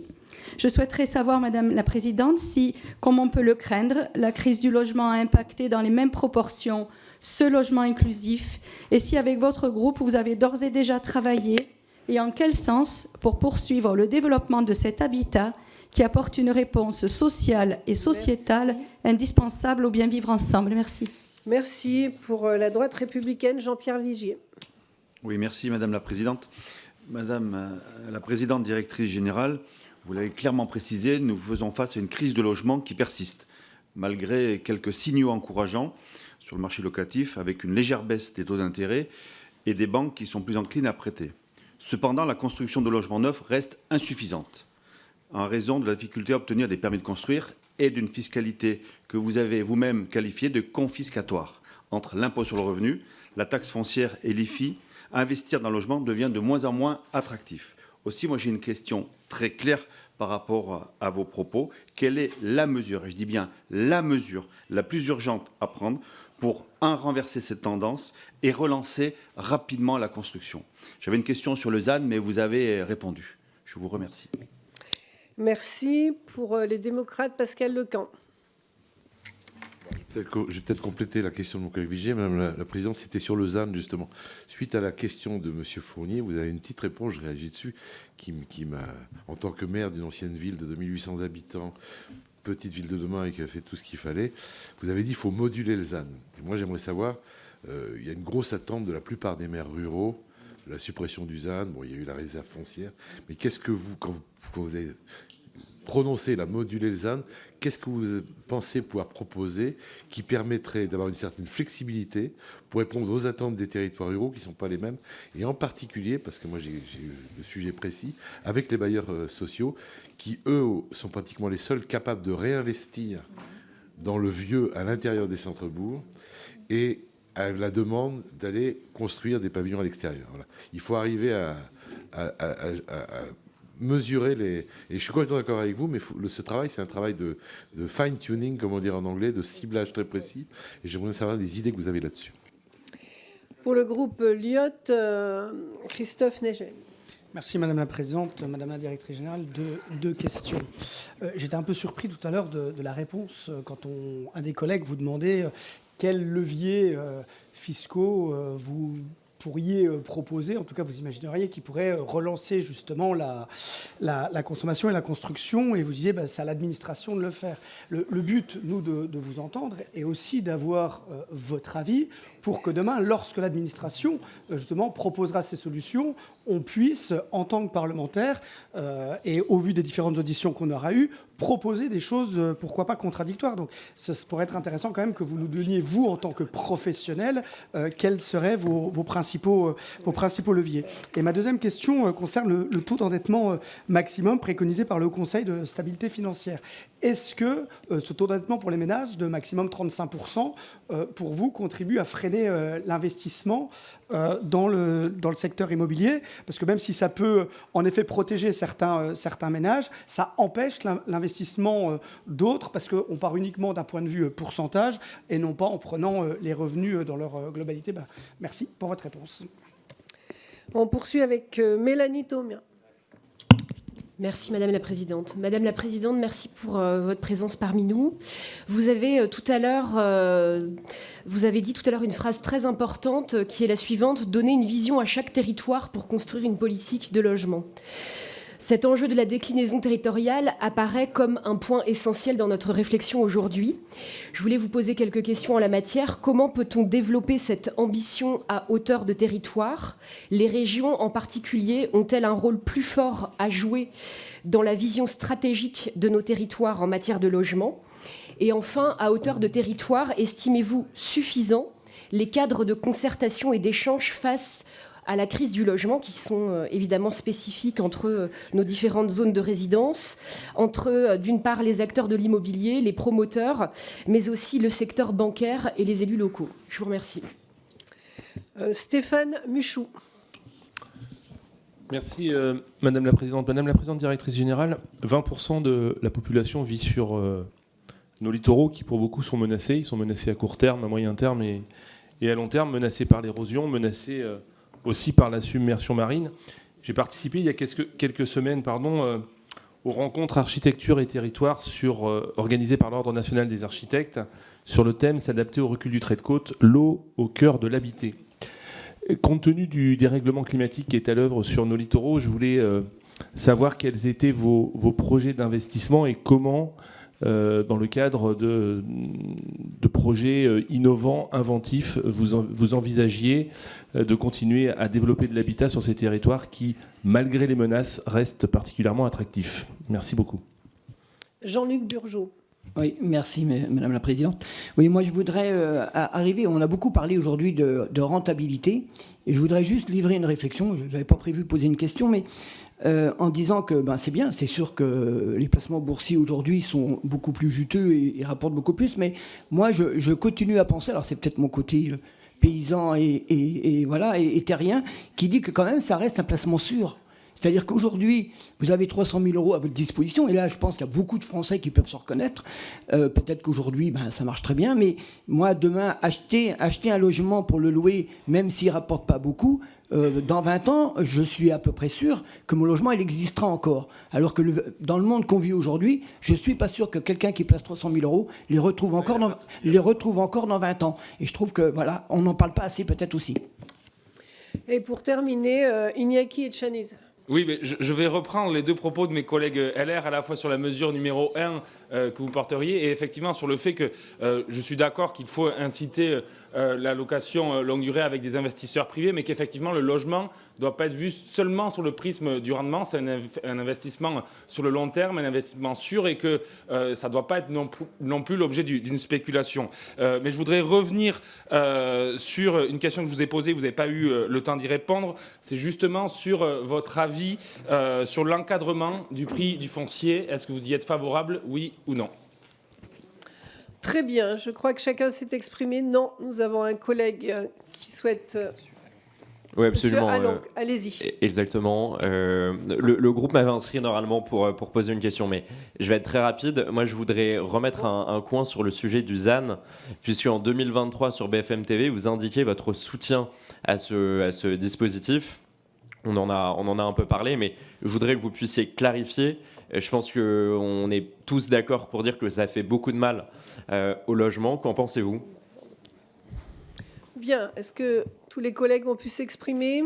Je souhaiterais savoir, Madame la Présidente, si, comme on peut le craindre, la crise du logement a impacté dans les mêmes proportions ce logement inclusif, et si avec votre groupe, vous avez d'ores et déjà travaillé, et en quel sens, pour poursuivre le développement de cet habitat qui apporte une réponse sociale et sociétale indispensable au bien vivre ensemble. Merci. Merci. Pour la droite républicaine, Jean-Pierre Vigier. Oui, merci Madame la Présidente. Madame la Présidente directrice générale, vous l'avez clairement précisé, nous faisons face à une crise de logement qui persiste, malgré quelques signaux encourageants sur le marché locatif, avec une légère baisse des taux d'intérêt et des banques qui sont plus enclines à prêter. Cependant, la construction de logements neufs reste insuffisante, en raison de la difficulté à obtenir des permis de construire et d'une fiscalité que vous avez vous-même qualifiée de confiscatoire. Entre l'impôt sur le revenu, la taxe foncière et l'IFI, investir dans le logement devient de moins en moins attractif. Aussi, moi j'ai une question très claire par rapport à vos propos. Quelle est la mesure, et je dis bien la mesure, la plus urgente à prendre pour, renverser cette tendance et relancer rapidement la construction? J'avais une question sur le ZAN, mais vous avez répondu. Je vous remercie. Merci. Pour les démocrates, Pascal Lecamp. Je vais peut-être compléter la question de mon collègue Vigier. Madame la Présidente, c'était sur le ZAN, justement. Suite à la question de M. Fournier, vous avez une petite réponse, je réagis dessus, qui m'a, en tant que maire d'une ancienne ville de 2800 habitants, petite ville de demain et qui a fait tout ce qu'il fallait, vous avez dit qu'il faut moduler le ZAN. Et moi, j'aimerais savoir, il y a une grosse attente de la plupart des maires ruraux, de la suppression du ZAN. Bon, il y a eu la réserve foncière. Mais qu'est-ce que vous, quand vous avez prononcé la moduler le ZAN, qu'est-ce que vous pensez pouvoir proposer qui permettrait d'avoir une certaine flexibilité pour répondre aux attentes des territoires ruraux qui ne sont pas les mêmes, et en particulier, parce que moi j'ai eu le sujet précis, avec les bailleurs sociaux qui, eux, sont pratiquement les seuls capables de réinvestir dans le vieux à l'intérieur des centres-bourgs et à la demande d'aller construire des pavillons à l'extérieur. Voilà. Il faut arriver à mesurer les... Et je suis complètement d'accord avec vous, mais ce travail, c'est un travail de fine-tuning, comme on dit en anglais, de ciblage très précis. Et j'aimerais savoir les idées que vous avez là-dessus. Pour le groupe Lyot, Christophe Négel. Merci Madame la Présidente. Madame la Directrice Générale, deux questions. J'étais un peu surpris tout à l'heure de la réponse quand un des collègues vous demandait quels leviers fiscaux vous pourriez proposer, en tout cas vous imagineriez, qui pourrait relancer justement la consommation et la construction, et vous disiez c'est à l'administration de le faire. Le but, nous, de vous entendre est aussi d'avoir votre avis pour que demain, lorsque l'administration justement proposera ces solutions, on puisse, en tant que parlementaire, et au vu des différentes auditions qu'on aura eues, proposer des choses, pourquoi pas contradictoires. Donc ça pourrait être intéressant quand même que vous nous donniez, vous, en tant que professionnel, quels seraient vos principaux leviers. Et ma deuxième question concerne le taux d'endettement maximum préconisé par le Conseil de stabilité financière. Est-ce que ce taux d'endettement pour les ménages de maximum 35%, pour vous, contribue à freiner l'investissement dans le secteur immobilier? Parce que même si ça peut en effet protéger certains ménages, ça empêche l'investissement d'autres, parce qu'on part uniquement d'un point de vue pourcentage et non pas en prenant les revenus dans leur globalité. Merci pour votre réponse. On poursuit avec Mélanie Thomien. Merci Madame la Présidente. Madame la Présidente, merci pour votre présence parmi nous. Vous avez dit tout à l'heure une phrase très importante qui est la suivante: donner une vision à chaque territoire pour construire une politique de logement. Cet enjeu de la déclinaison territoriale apparaît comme un point essentiel dans notre réflexion aujourd'hui. Je voulais vous poser quelques questions en la matière. Comment peut-on développer cette ambition à hauteur de territoire? Les régions en particulier ont-elles un rôle plus fort à jouer dans la vision stratégique de nos territoires en matière de logement? Et enfin, à hauteur de territoire, estimez-vous suffisant les cadres de concertation et d'échange face à la crise du logement, qui sont évidemment spécifiques entre nos différentes zones de résidence, entre d'une part les acteurs de l'immobilier, les promoteurs, mais aussi le secteur bancaire et les élus locaux. Je vous remercie. Stéphane Michou. Merci Madame la Présidente. Madame la Présidente directrice générale, 20% de la population vit sur nos littoraux qui pour beaucoup sont menacés. Ils sont menacés à court terme, à moyen terme et à long terme, menacés par l'érosion, menacés aussi par la submersion marine. J'ai participé il y a quelques semaines aux rencontres architecture et territoire organisées par l'Ordre national des architectes sur le thème « S'adapter au recul du trait de côte, l'eau au cœur de l'habité ». Compte tenu du dérèglement climatique qui est à l'œuvre sur nos littoraux, je voulais savoir quels étaient vos projets d'investissement et comment, dans le cadre de projets innovants, inventifs, vous envisagiez de continuer à développer de l'habitat sur ces territoires qui, malgré les menaces, restent particulièrement attractifs. Merci beaucoup. Jean-Luc Burgeot. Oui, merci Madame la Présidente. Oui, moi je voudrais arriver, on a beaucoup parlé aujourd'hui de rentabilité, et je voudrais juste livrer une réflexion. Je n'avais pas prévu poser une question, mais en disant que c'est bien, c'est sûr que les placements boursiers aujourd'hui sont beaucoup plus juteux et rapportent beaucoup plus, mais moi je continue à penser, alors c'est peut-être mon côté paysan et terrien, qui dit que quand même ça reste un placement sûr. C'est-à-dire qu'aujourd'hui, vous avez 300 000 euros à votre disposition, et là, je pense qu'il y a beaucoup de Français qui peuvent se reconnaître. Peut-être qu'aujourd'hui, ça marche très bien, mais moi, demain, acheter un logement pour le louer, même s'il ne rapporte pas beaucoup, dans 20 ans, je suis à peu près sûr que mon logement, il existera encore. Alors que dans le monde qu'on vit aujourd'hui, je ne suis pas sûr que quelqu'un qui place 300 000 euros les retrouve encore dans 20 ans. Et je trouve que, voilà, on n'en parle pas assez peut-être aussi. Et pour terminer, Iñaki Etchaniz. Oui, mais je vais reprendre les deux propos de mes collègues LR, à la fois sur la mesure numéro 1 que vous porteriez et effectivement sur le fait que je suis d'accord qu'il faut inciter la location longue durée avec des investisseurs privés, mais qu'effectivement le logement ne doit pas être vu seulement sur le prisme du rendement. C'est un investissement sur le long terme, un investissement sûr, et que ça ne doit pas être non plus l'objet d'une spéculation. Mais je voudrais revenir sur une question que je vous ai posée, vous n'avez pas eu le temps d'y répondre. C'est justement sur votre avis sur l'encadrement du prix du foncier. Est-ce que vous y êtes favorable, oui ou non? Très bien, je crois que chacun s'est exprimé. Non, nous avons un collègue qui souhaite... Oui, absolument. Allez-y. Exactement. Le groupe m'avait inscrit normalement pour poser une question, mais je vais être très rapide. Moi, je voudrais remettre un point sur le sujet du ZAN, puisque en 2023, sur BFM TV, vous indiquez votre soutien à ce dispositif. On en a un peu parlé, mais je voudrais que vous puissiez clarifier. Je pense qu'on est tous d'accord pour dire que ça fait beaucoup de mal au logement. Qu'en pensez-vous ? Bien. Est-ce que tous les collègues ont pu s'exprimer ?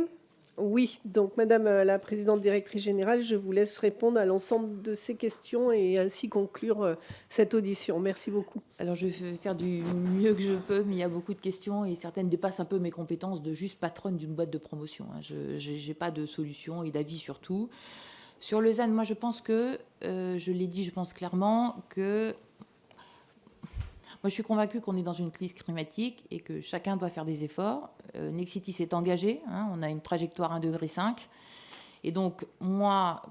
Oui. Donc, Madame la Présidente Directrice Générale, je vous laisse répondre à l'ensemble de ces questions et ainsi conclure cette audition. Merci beaucoup. Alors, je vais faire du mieux que je peux, mais il y a beaucoup de questions et certaines dépassent un peu mes compétences de juste patronne d'une boîte de promotion. Je n'ai pas de solution et d'avis sur tout. Sur le ZAN, moi, je pense que, je l'ai dit, je pense clairement que... Moi, je suis convaincue qu'on est dans une crise climatique et que chacun doit faire des efforts. Nexity s'est engagé, on a une trajectoire 1,5 degré. Et donc, moi,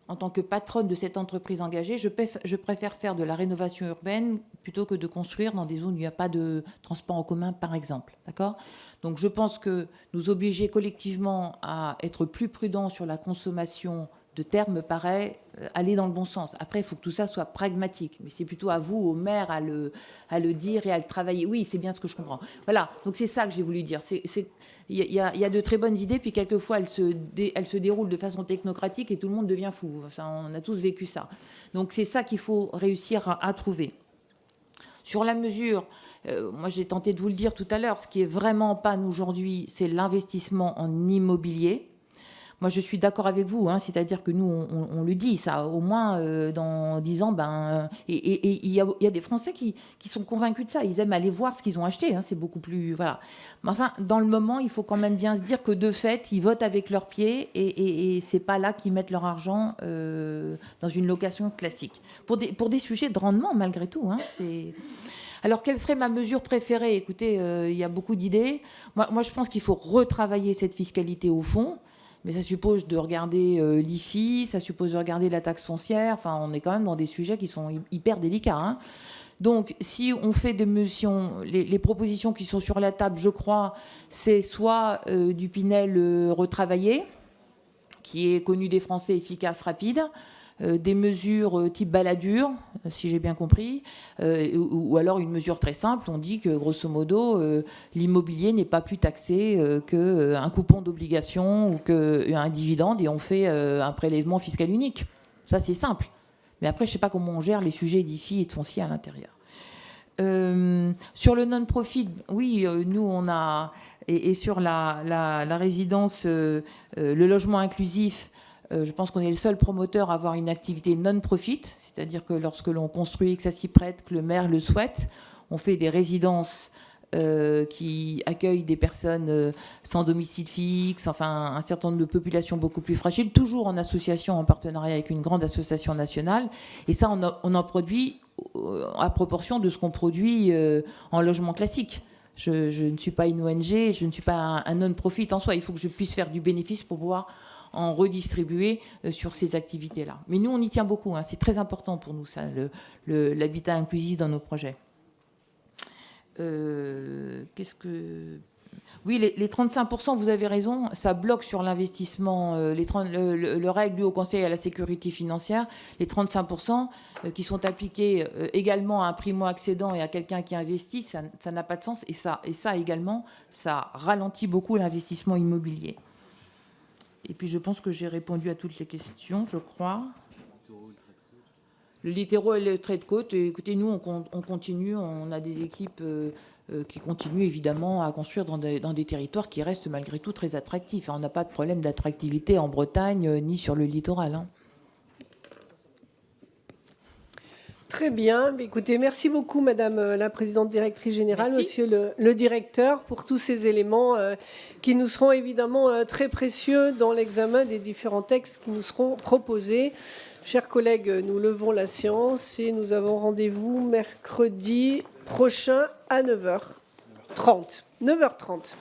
en tant que patronne de cette entreprise engagée, je préfère faire de la rénovation urbaine plutôt que de construire dans des zones où il n'y a pas de transport en commun, par exemple. D'accord ? Donc, je pense que nous obliger collectivement à être plus prudents sur la consommation de terre me paraît aller dans le bon sens. Après, il faut que tout ça soit pragmatique. Mais c'est plutôt à vous, aux maires, à le dire et à le travailler. Oui, c'est bien ce que je comprends. Voilà, donc c'est ça que j'ai voulu dire. Il y a de très bonnes idées, puis quelquefois, elles se déroulent de façon technocratique et tout le monde devient fou. Enfin, on a tous vécu ça. Donc c'est ça qu'il faut réussir à trouver. Sur la mesure, moi j'ai tenté de vous le dire tout à l'heure, ce qui est vraiment panne aujourd'hui, c'est l'investissement en immobilier. Moi, je suis d'accord avec vous, c'est-à-dire que nous, on le dit, ça, au moins dans 10 ans, et il y a des Français qui sont convaincus de ça. Ils aiment aller voir ce qu'ils ont acheté, c'est beaucoup plus... Voilà. Mais enfin, dans le moment, il faut quand même bien se dire que de fait, ils votent avec leurs pieds et c'est pas là qu'ils mettent leur argent dans une location classique. Pour des sujets de rendement, malgré tout, c'est... Alors, quelle serait ma mesure préférée? Écoutez, il y a beaucoup d'idées. Moi, je pense qu'il faut retravailler cette fiscalité au fond. Mais ça suppose de regarder l'IFI, ça suppose de regarder la taxe foncière. Enfin, on est quand même dans des sujets qui sont hyper délicats, hein. Donc, si on fait des mesures, les propositions qui sont sur la table, je crois, c'est soit du Pinel retravaillé, qui est connu des Français, efficace, rapide, des mesures type Balladur, si j'ai bien compris, ou alors une mesure très simple, on dit que grosso modo, l'immobilier n'est pas plus taxé qu'un coupon d'obligation ou qu'un dividende, et on fait un prélèvement fiscal unique. Ça, c'est simple. Mais après, je ne sais pas comment on gère les sujets d'IFI et de foncier à l'intérieur. Sur le non-profit, oui, nous, on a... Et sur la résidence, le logement inclusif, je pense qu'on est le seul promoteur à avoir une activité non-profit, c'est-à-dire que lorsque l'on construit, que ça s'y prête, que le maire le souhaite, on fait des résidences qui accueillent des personnes sans domicile fixe, enfin un certain nombre de populations beaucoup plus fragiles, toujours en association, en partenariat avec une grande association nationale. Et ça, on en produit à proportion de ce qu'on produit en logement classique. Je ne suis pas une ONG, je ne suis pas un non-profit en soi. Il faut que je puisse faire du bénéfice pour pouvoir en redistribuer sur ces activités-là. Mais nous, on y tient beaucoup, hein. C'est très important pour nous, ça, l'habitat inclusif dans nos projets. Oui, les 35%, vous avez raison, ça bloque sur l'investissement. Le règle du Haut Conseil à la sécurité financière, les 35% qui sont appliqués également à un primo-accédant et à quelqu'un qui investit, ça n'a pas de sens. Et ça également, ça ralentit beaucoup l'investissement immobilier. Et puis je pense que j'ai répondu à toutes les questions, je crois. Le littéro et le trait de côte, écoutez, nous, on continue, on a des équipes qui continuent évidemment à construire dans des territoires qui restent malgré tout très attractifs. On n'a pas de problème d'attractivité en Bretagne ni sur le littoral, hein. Très bien. Écoutez, merci beaucoup, Madame la Présidente Directrice Générale, Merci. Monsieur le Directeur, pour tous ces éléments qui nous seront évidemment très précieux dans l'examen des différents textes qui nous seront proposés. Chers collègues, nous levons la séance et nous avons rendez-vous mercredi prochain à 9h30. 9h30.